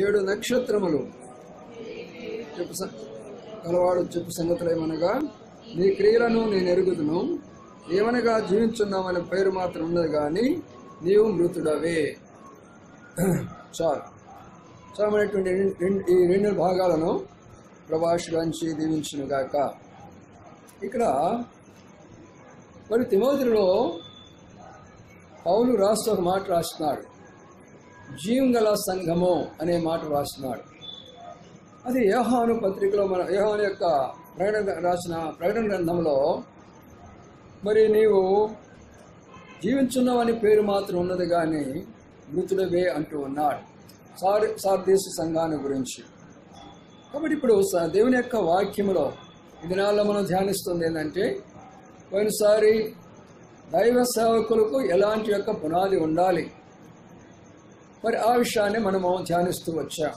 7 నక్షత్రములు గలవాడు చెప్పు సంగతులేమనగా, నీ క్రియలను నేను ఎరుగుదును, ఏమనగా జీవించున్నామనే పేరు మాత్రం ఉన్నది కానీ నీవు మృతుడవే. చాలమైనటువంటి ఈ 2 భాగాలను ప్రభాషించి దీవించునుగాక. ఇక్కడ మరి తిమోతిలో పౌలు రాస్తూ ఒక మాట రాస్తున్నాడు, జీవంగల సంఘము అనే మాట రాస్తున్నాడు. అది యోహాను పత్రికలో యోహాను యొక్క రాసిన ప్రకటన గ్రంథంలో మరి నీవు జీవించున్నావని పేరు మాత్రం ఉన్నది కానీ మృతుడవే అంటూ ఉన్నాడు సార్దీసు సంఘాన్ని గురించి. కాబట్టి ఇప్పుడు దేవుని యొక్క వాక్యములో ఈ దినాల్లో మనం ధ్యానిస్తుంది ఏంటంటే, పోయినసారి దైవ సేవకులకు ఎలాంటి యొక్క పునాది ఉండాలి, మరి ఆ విషయాన్ని మనము ధ్యానిస్తూ వచ్చాం.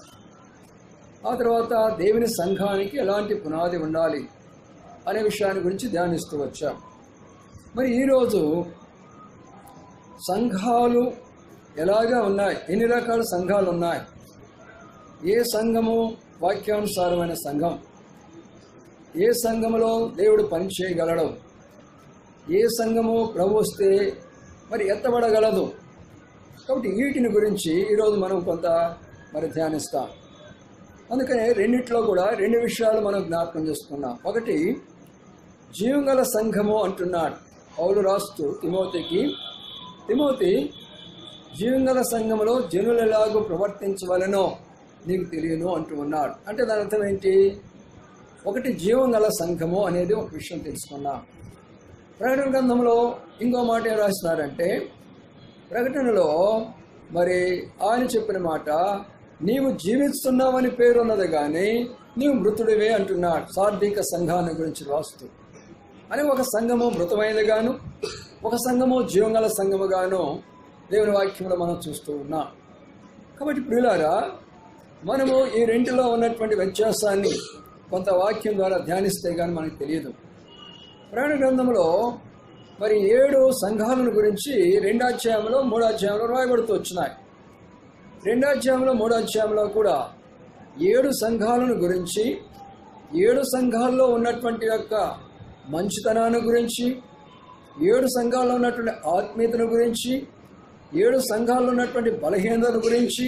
ఆ తర్వాత దేవుని సంఘానికి ఎలాంటి పునాది ఉండాలి అనే విషయాన్ని గురించి ధ్యానిస్తూ వచ్చాం. మరి ఈరోజు సంఘాలు ఎలాగా ఉన్నాయి, ఎన్ని రకాల సంఘాలు ఉన్నాయి, ఏ సంఘము వాక్యానుసారమైన సంఘం, ఏ సంఘములో దేవుడు పనిచేయగలడు, ఏ సంఘము ప్రభు వస్తే మరి ఎత్తబడగలదు. కాబట్టి వీటిని గురించి ఈరోజు మనం కొంత మరి ధ్యానిస్తాం. అందుకనే రెండిట్లో కూడా 2 విషయాలు మనం జ్ఞాపకం చేసుకున్నాం. ఒకటి, జీవంగల సంఘము అంటున్నాడు పౌలు రాస్తూ తిమోతికి, తిమోతి జీవంగల సంఘములో జనులు ఎలాగో ప్రవర్తించవలనో నీకు తెలియను అంటూ ఉన్నాడు. అంటే దాని అర్థం ఏంటి? ఒకటి, జీవంగల సంఘము అనేది ఒక విషయం తెలుసుకున్నాం. ప్రకటన గ్రంథంలో ఇంకో మాట ఏం రాస్తున్నారంటే, ప్రకటనలో మరి ఆయన చెప్పిన మాట, నీవు జీవిస్తున్నావని పేరున్నది కానీ నీవు మృతుడివే అంటున్నాడు సార్ధిక సంఘాన్ని గురించి రాస్తూ. అని ఒక సంఘము మృతమైనదిగాను, ఒక సంఘము జీవంగల సంఘముగాను దేవుని వాక్యంలో మనం చూస్తూ ఉన్నాం. కాబట్టి ప్రియులారా, మనము ఈ రెంటిలో ఉన్నటువంటి వ్యత్యాసాన్ని కొంత వాక్యం ద్వారా ధ్యానిస్తే కానీ మనకు తెలియదు. ప్రకటన గ్రంథంలో మరి 7 సంఘాలను గురించి 2వ అధ్యాయంలో 3వ అధ్యాయంలో రాయబడుతూ వచ్చినాయి. 2వ అధ్యాయంలో 3వ అధ్యాయంలో కూడా 7 సంఘాలను గురించి, 7 సంఘాల్లో ఉన్నటువంటి యొక్క మంచితనాన్ని గురించి, 7 సంఘాల్లో ఉన్నటువంటి ఆత్మీయతను గురించి, 7 సంఘాల్లో ఉన్నటువంటి బలహీనతను గురించి,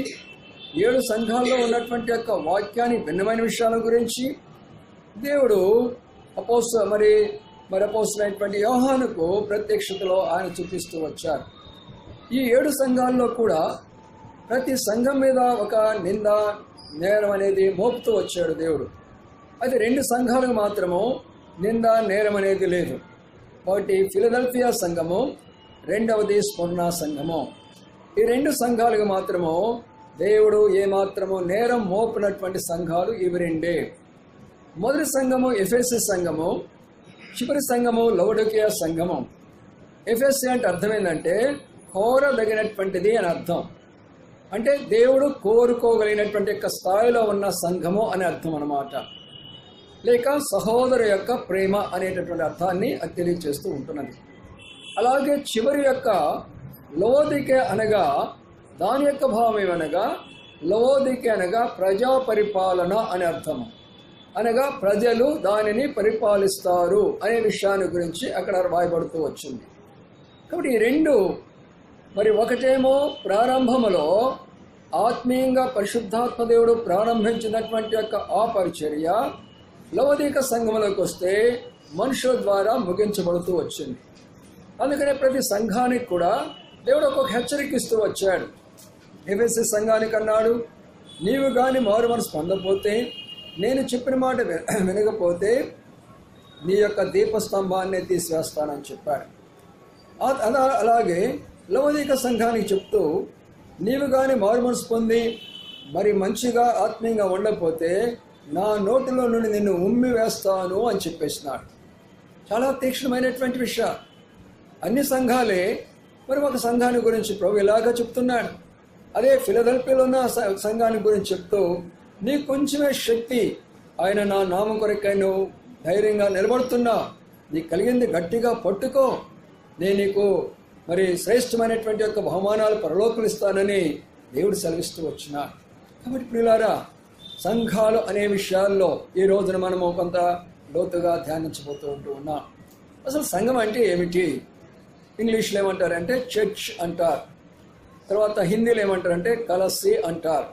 7 సంఘాల్లో ఉన్నటువంటి యొక్క వాక్యానికి భిన్నమైన విషయాల గురించి దేవుడు అపోస్తలుడైనటువంటి యోహానుకు ప్రత్యక్షతలో ఆయన చూపిస్తూ వచ్చారు. ఈ 7 సంఘాల్లో కూడా ప్రతి సంఘం మీద ఒక నింద, నేరం అనేది మోపుతూ వచ్చాడు దేవుడు. అయితే 2 సంఘాలకు మాత్రము నింద, నేరం అనేది లేదు. ఒకటి ఫిలదెల్ఫియా సంఘము, రెండవది స్మరణ సంఘము. ఈ 2 సంఘాలకు మాత్రము దేవుడు ఏమాత్రము నేరం మోపినటువంటి సంఘాలు ఇవి 2. మొదటి సంఘము ఎఫెసీ సంఘము, చివరి సంఘము లవోడికియా సంఘము. ఎఫెసీ అంటే అర్థం ఏంటంటే కోరదగినటువంటిది అని అర్థం. అంటే దేవుడు కోరుకోగలిగినటువంటి యొక్క స్థాయిలో ఉన్న సంఘము అనే అర్థం అన్నమాట. లేక సహోదరు యొక్క ప్రేమ అనేటటువంటి అర్థాన్ని అది తెలియజేస్తూ ఉంటున్నది. అలాగే చివరి యొక్క లవోదికే అనగా దాని యొక్క భావం ఏమనగా, లవోదికే అనగా ప్రజా పరిపాలన అనే అర్థము. అనగా ప్రజలు దానిని పరిపాలిస్తారు అనే విషయాన్ని గురించి అక్కడ రాయబడుతూ వచ్చింది. కాబట్టి ఈ 2 మరి ఒకటేమో ప్రారంభములో ఆత్మీయంగా పరిశుద్ధాత్మ దేవుడు ప్రారంభించినటువంటి యొక్క ఆ పరిచర్య లవోదిక సంఘములోకి వస్తే మనుషుల ద్వారా ముగించబడుతూ వచ్చింది. అందుకనే ప్రతి సంఘానికి కూడా దేవుడు ఒక హెచ్చరిక ఇస్తూ వచ్చాడు. ఎఫెసీ సంఘానికి అన్నాడు, నీవు కానీ మారు మనసు పొందకపోతే, నేను చెప్పిన మాట వినకపోతే నీ యొక్క దీపస్తంభాన్ని తీసివేస్తానని చెప్పాడు. అలాగే లవోదిక సంఘానికి చెప్తూ, నీవు కానీ మారు మనసు పొంది మరి మంచిగా ఆత్మీయంగా ఉండకపోతే నా నోటిలో నుండి నిన్ను ఉమ్మి వేస్తాను అని చెప్పేసినాడు. చాలా తీక్షణమైనటువంటి విషయం. అన్ని సంఘాలే మరి ఒక సంఘాన్ని గురించి ప్రభు ఇలాగా చెప్తున్నాడు. అదే ఫిలదెల్ఫియాలో ఉన్న సంఘాన్ని గురించి చెప్తూ, నీకు కొంచెమే శక్తి, ఆయన నా నామం కొరకై నువ్వు ధైర్యంగా నిలబడుతున్నా, నీకు కలిగింది గట్టిగా పట్టుకో, నేను నీకు మరి శ్రేష్టమైనటువంటి యొక్క బహుమానాలు పరలోకలు ఇస్తానని దేవుడు సెలవిస్తూ వచ్చినాడు. కాబట్టి ప్రియులారా, సంఘాలు అనే విషయాల్లో ఈ రోజున మనము కొంత లోతుగా ధ్యానించబోతూ ఉన్నాం. అసలు సంఘం అంటే ఏమిటి? ఇంగ్లీష్లో ఏమంటారంటే చర్చ్ అంటారు, తర్వాత హిందీలో ఏమంటారంటే కలసి అంటారు,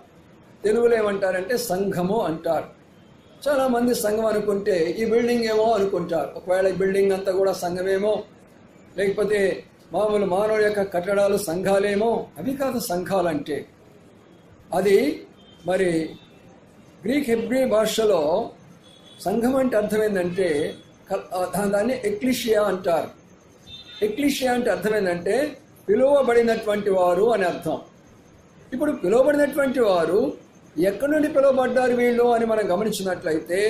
తెలుగులో ఏమంటారంటే సంఘము అంటారు. చాలామంది సంఘం అనుకుంటే ఈ బిల్డింగ్ ఏమో అనుకుంటారు. ఒకవేళ ఈ బిల్డింగ్ అంతా కూడా సంఘమేమో, లేకపోతే మామూలు మానవుల యొక్క కట్టడాలు సంఘాలేమో. అవి కాదు సంఘాలంటే. అది మరి గ్రీక్ హెబ్రీ భాషలో సంఘం అంటే అర్థం ఏంటంటే దాన్ని ఎక్లీషియా అంటారు. ఎక్లీషియా అంటే అర్థం ఏంటంటే పిలువబడినటువంటి వారు అని అర్థం. ఇప్పుడు పిలువబడినటువంటి వారు ఎక్కడి నుండి పిలువబడ్డారు వీళ్ళు అని మనం గమనించినట్లయితే,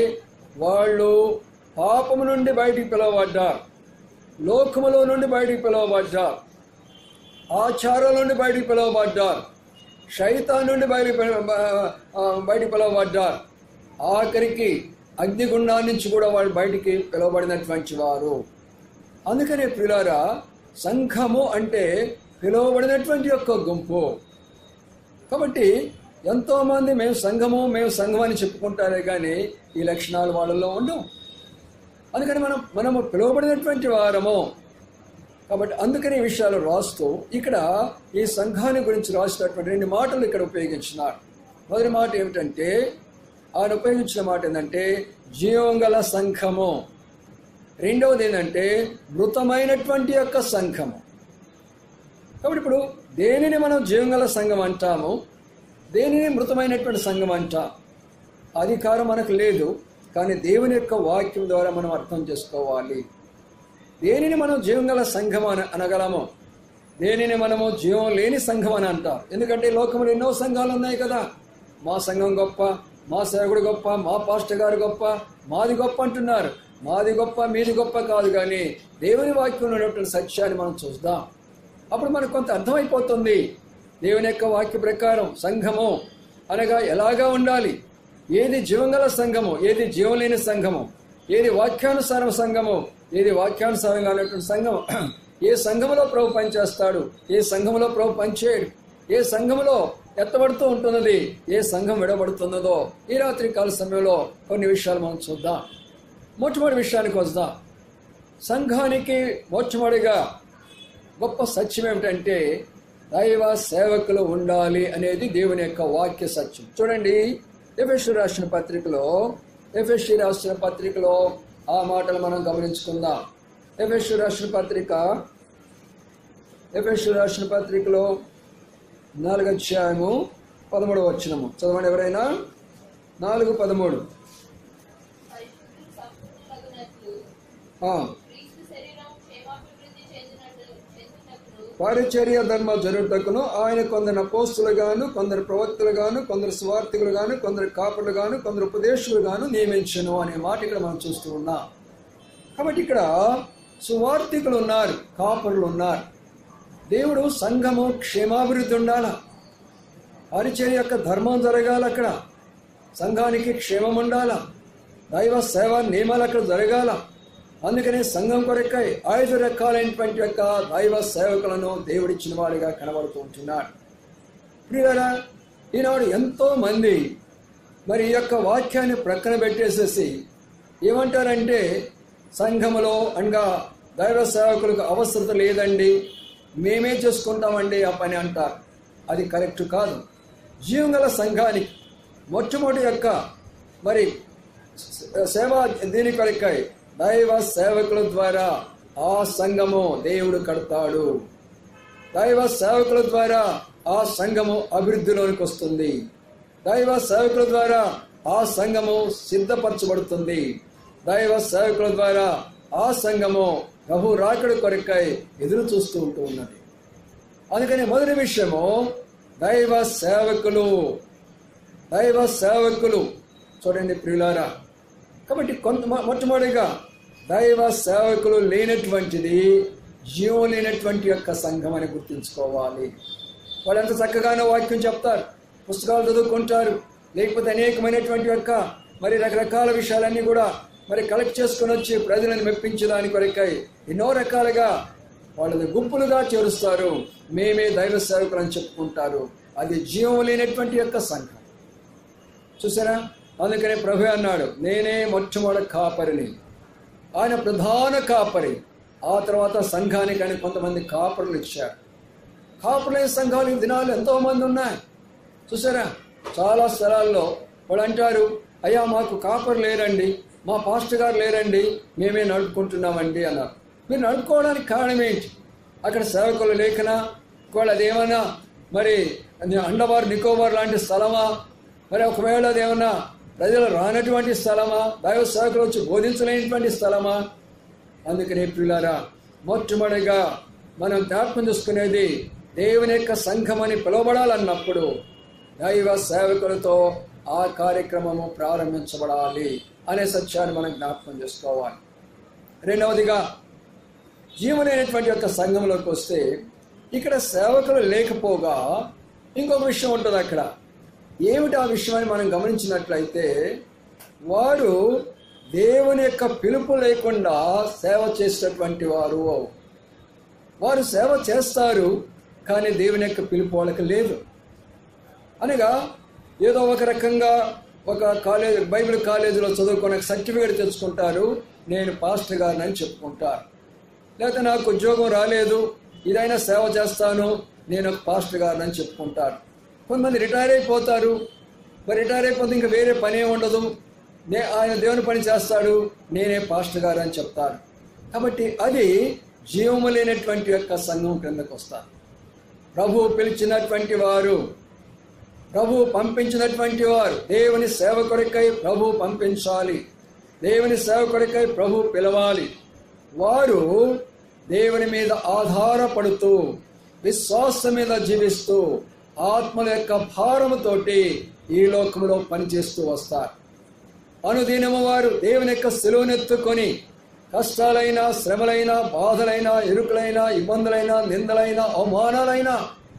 వాళ్ళు పాపము నుండి బయటికి పిలువబడ్డారు, లోకములో నుండి బయటికి పిలువబడ్డారు, ఆచారాల నుండి బయటికి పిలువబడ్డారు, శైతాన్ నుండి బయటికి పిలువబడ్డారు, ఆఖరికి అగ్నిగుండా నుంచి కూడా వాళ్ళు బయటికి పిలువబడినటువంటి వారు. అందుకనే ప్రియులారా, సంఘము అంటే పిలువబడినటువంటి యొక్క గుంపు. కాబట్టి ఎంతోమంది మేము సంఘం అని చెప్పుకుంటారే కానీ ఈ లక్షణాలు వాళ్ళలో ఉండవు. అందుకని మనము పిలువబడినటువంటి వారము. కాబట్టి అందుకని ఈ విషయాలు రాస్తూ ఇక్కడ ఈ సంఘాన్ని గురించి రాసినటువంటి 2 మాటలు ఇక్కడ ఉపయోగించినారు. మొదటి మాట ఏమిటంటే, ఆయన ఉపయోగించిన మాట ఏంటంటే జీవం గల సంఘము. రెండవది ఏంటంటే మృతమైనటువంటి యొక్క సంఘము. కాబట్టి ఇప్పుడు దేనిని మనం జీవం గల సంఘం అంటాము, దేనిని మృతమైనటువంటి సంఘం అంటాం. అధికారం మనకు లేదు, కానీ దేవుని యొక్క వాక్యం ద్వారా మనం అర్థం చేసుకోవాలి. దేనిని మనం జీవం గల సంఘం అనగలము, దేనిని మనము జీవం లేని సంఘం అని అంటాం. ఎందుకంటే లోకంలో ఎన్నో సంఘాలు ఉన్నాయి కదా. మా సంఘం గొప్ప, మా సేవకుడు గొప్ప, మా పాస్టర్ గారు గొప్ప, మాది గొప్ప అంటున్నారు. మాది గొప్ప మీది గొప్ప కాదు, కానీ దేవుని వాక్యంలో ఉన్నటువంటి సత్యాన్ని మనం చూద్దాం. అప్పుడు మనకు కొంత అర్థమైపోతుంది. దేవుని యొక్క వాక్య ప్రకారం సంఘము అనగా ఎలాగా ఉండాలి, ఏది జీవంగల సంఘము, ఏది జీవం లేని సంఘము, ఏది వాక్యానుసారం సంఘము, ఏది వాక్యానుసారంగా ఉన్నటువంటి సంఘము, ఏ సంఘములో ప్రభు పనిచేస్తాడు, ఏ సంఘములో ప్రభు పనిచేయడు, ఏ సంఘములో ఎత్తబడుతూ ఉంటున్నది, ఏ సంఘం విడబడుతున్నదో ఈ రాత్రి కాల సమయంలో కొన్ని విషయాలు మనం చూద్దాం. మొట్టమొదటి విషయానికి వద్దాం. సంఘానికి మొట్టమొదటిగా గొప్ప సత్యం ఏమిటంటే దైవ సేవకులు ఉండాలి అనేది దేవుని యొక్క వాక్య సత్యం. చూడండి, ఎఫెసీ రాసిన పత్రికలో ఆ మాటలు మనం గమనించుకుందాం. ఎఫెసీ రాసిన పత్రికలో 4వ అధ్యాయము 13వ వచనము చదవండి ఎవరైనా. 4:13. పరిచర్య ధర్మ జరుగుటకును ఆయన కొందరు అపోస్తులుగాను, కొందరు ప్రవక్తలుగాను, కొందరు సువార్తికులుగాను, కొందరు కాపరులుగాను, కొందరు ఉపదేశకులుగాను నియమించను అనే మాట ఇక్కడ మనం చూస్తూ ఉన్నాం. కాబట్టి ఇక్కడ సువార్తికులు ఉన్నారు, కాపరులు ఉన్నారు. దేవుడు సంఘము క్షేమాభివృద్ధి ఉండాల, పరిచర్య యొక్క ధర్మం జరగాల, అక్కడ సంఘానికి క్షేమం ఉండాల, దైవ సేవ నియమాలు అక్కడ జరగాల. అందుకనే సంఘం కొరకై 5 రకాలైనటువంటి యొక్క దైవ సేవకులను దేవుడిచ్చిన వాడిగా కనబడుతూ ఉంటున్నాడు. ప్రియులారా, ఈనాడు ఎంతో మంది మరి ఈ యొక్క వాక్యాన్ని ప్రక్కన పెట్టేసేసి ఏమంటారంటే సంఘములో అనగా దైవ సేవకులకు అవసరత లేదండి, మేమే చేసుకుంటామండి ఆ పని అంటారు. అది కరెక్ట్ కాదు. జీవంగల సంఘానికి మొట్టమొదటి యొక్క మరి సేవ దీని కొరకై దైవ సేవకుల ద్వారా ఆ సంఘము దేవుడు కడతాడు. దైవ సేవకుల ద్వారా ఆ సంఘము అభివృద్ధిలోనికి వస్తుంది. దైవ సేవకుల ద్వారా ఆ సంఘము సిద్ధపరచబడుతుంది. దైవ సేవకుల ద్వారా ఆ సంఘము ప్రభు రాకడ కొరకై ఎదురు చూస్తూ ఉంటూ ఉన్నది. అందుకని మొదటి విషయము దైవ సేవకులు. చూడండి ప్రియులారా, కాబట్టి మొట్టమొదటిగా దైవ సేవకులు లేనటువంటిది జీవం లేనటువంటి యొక్క సంఘం అని గుర్తుంచుకోవాలి. వాళ్ళు ఎంత చక్కగానో వాక్యం చెప్తారు, పుస్తకాలు చదువుకుంటారు, లేకపోతే అనేకమైనటువంటి యొక్క మరి రకరకాల విషయాలన్నీ కూడా మరి కలెక్ట్ చేసుకుని వచ్చి ప్రజలను మెప్పించడానికి కొరకై ఎన్నో రకాలుగా వాళ్ళని గుంపులుగా చేరుస్తారు. మేమే దైవ సేవకులు అని చెప్పుకుంటారు. అది జీవం లేనటువంటి యొక్క సంఘం. చూసారా? అందుకనే ప్రభు అన్నాడు, నేనే మొట్టమొదటి కాపరిని. ఆయన ప్రధాన కాపరి. ఆ తర్వాత సంఘానికి అని కొంతమంది కాపరులు ఇచ్చారు. కాపరులైన సంఘాలు ఈ దినాలు ఎంతోమంది ఉన్నాయి. చూసారా? చాలా స్థలాల్లో వాళ్ళు అంటారు, అయ్యా మాకు కాపరు లేరండి, మా పాస్టర్ గారు లేరండి, మేమే నడుపుకుంటున్నామండి అన్నారు. మీరు నడుపుకోవడానికి కారణం ఏంటి? అక్కడ సేవకులు లేకనా? ఒకవేళ అదేమన్నా మరి అండమాన్ నికోబార్ లాంటి స్థలమా? మరి ఒకవేళ అదేమన్నా ప్రజలు రానటువంటి స్థలమా? దైవ సేవకులు వచ్చి బోధించలేనటువంటి స్థలమా? అందుకనే ప్రియులారా, మొట్టమొదటిగా మనం జ్ఞాపకం చేసుకునేది దేవుని యొక్క సంఘం అని పిలువబడాలన్నప్పుడు దైవ సేవకులతో ఆ కార్యక్రమము ప్రారంభించబడాలి అనే సత్యాన్ని మనం జ్ఞాపకం చేసుకోవాలి. రెండవదిగా, జీవనైనటువంటి యొక్క సంఘంలోకి వస్తే ఇక్కడ సేవకులు లేకపోగా ఇంకొక విషయం ఉంటుంది అక్కడ. ఏమిటి ఆ విషయాన్ని మనం గమనించినట్లయితే, వారు దేవుని యొక్క పిలుపు లేకుండా సేవ చేసేటటువంటి వారు సేవ చేస్తారు, కానీ దేవుని యొక్క పిలుపు వాళ్ళకి లేదు. అనగా ఏదో ఒక రకంగా ఒక కాలేజ్ బైబిల్ కాలేజీలో చదువుకునే సర్టిఫికేట్ తెచ్చుకుంటారు, నేను పాస్టర్ గారిని అని చెప్పుకుంటారు. లేకపోతే నాకు ఉద్యోగం రాలేదు, ఇదైనా సేవ చేస్తాను, నేను ఒక పాస్టర్ గారిని అని చెప్పుకుంటారు. కొంతమంది రిటైర్ అయిపోతారు. మరి రిటైర్ అయిపోతే ఇంకా వేరే పని ఉండదు, ఆయన దేవుని పని చేస్తాడు, నేనే పాస్టర్ గారు అని చెప్తారు. కాబట్టి అది జీవము లేనటువంటి యొక్క సంఘం క్రిందకు వస్తారు. ప్రభు పిలిచినటువంటి వారు, ప్రభు పంపించినటువంటి వారు దేవుని సేవ కొరకై ప్రభు పంపించాలి, దేవుని సేవ కొరకై ప్రభు పిలవాలి. వారు దేవుని మీద ఆధారపడుతూ విశ్వాసం మీద జీవిస్తూ ఆత్మల యొక్క భారముతోటి ఈ లోకంలో పనిచేస్తూ వస్తారు. అనుదినము వారు దేవుని యొక్క సిలువనెత్తుకొని కష్టాలైన, శ్రమలైన, బాధలైన, ఇరుకులైన, ఇబ్బందులైన, నిందలైన, అవమానాలైన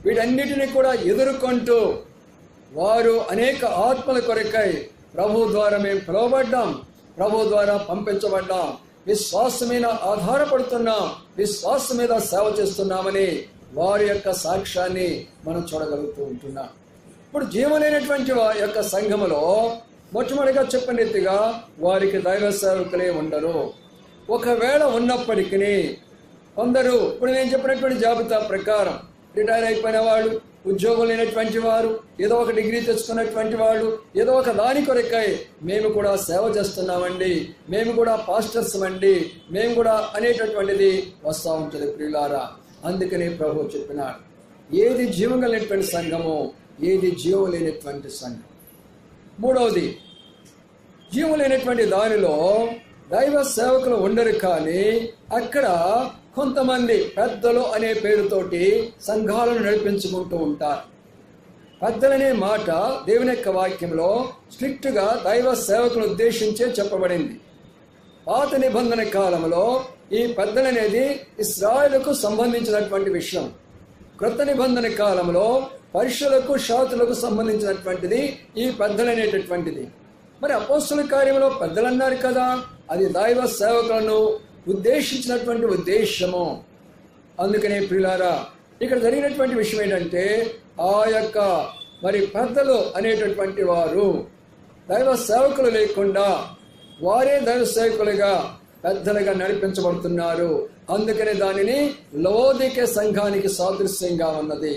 వీటన్నిటిని కూడా ఎదుర్కొంటూ వారు అనేక ఆత్మల కొరకై ప్రభు ద్వారా మేము పిలువబడ్డాం, ప్రభు ద్వారా పంపించబడ్డాం, విశ్వాసం మీద ఆధారపడుతున్నాం, విశ్వాసం మీద సేవ చేస్తున్నామని వారి యొక్క సాక్ష్యాన్ని మనం చూడగలుగుతూ ఉంటున్నాం. ఇప్పుడు జీవనైనటువంటి వారి యొక్క సంఘములో మొట్టమొదటిగా చెప్పిన రీతిగా వారికి దైవ సేవకులే ఉండరు. ఒకవేళ ఉన్నప్పటికీ కొందరు, ఇప్పుడు నేను చెప్పినటువంటి జాబితా ప్రకారం రిటైర్ అయిపోయిన వాళ్ళు, ఉద్యోగం లేనటువంటి వారు, ఏదో ఒక డిగ్రీ తెచ్చుకున్నటువంటి వాళ్ళు, ఏదో ఒక దాని కొరకై మేము కూడా సేవ చేస్తున్నామండి, మేము కూడా పాస్టర్స్ అండి, మేము కూడా అనేటటువంటిది వస్తూ ఉంటుంది ప్రియులారా. అందుకనే ప్రభు చెప్పినాడు, ఏది జీవం కలిగినటువంటి సంఘము, ఏది జీవం లేనటువంటి సంఘం. మూడవది, జీవం లేనటువంటి దానిలో దైవ సేవకులు ఉండరు, కానీ అక్కడ కొంతమంది పెద్దలు అనే పేరుతోటి సంఘాలను నడిపించుకుంటూ ఉంటారు. పెద్దలనే మాట దేవుని యొక్క వాక్యంలో స్ట్రిక్ట్ గా దైవ సేవకులను ఉద్దేశించే చెప్పబడింది. పాత నిబంధన కాలంలో ఈ పెద్దలనేది ఇశ్రాయేలుకు సంబంధించినటువంటి విషయం. క్రొత్త నిబంధన కాలంలో పరిశులకు, శాతులకు సంబంధించినటువంటిది ఈ పెద్దలనేటటువంటిది. మరి అపోస్తుల కార్యంలో పెద్దలన్నారు కదా, అది దైవ సేవకులను ఉద్దేశించినటువంటి ఉద్దేశము. అందుకనే ప్రియులారా, ఇక్కడ జరిగినటువంటి విషయం ఏంటంటే, ఆ యొక్క మరి పెద్దలు అనేటటువంటి వారు దైవ సేవకులు లేకుండా వారే దైవ సేవకులుగా పెద్దలుగా నడిపించబడుతున్నారు. అందుకనే దానిని లవోదికే సంఘానికి సాదృశ్యంగా ఉన్నది.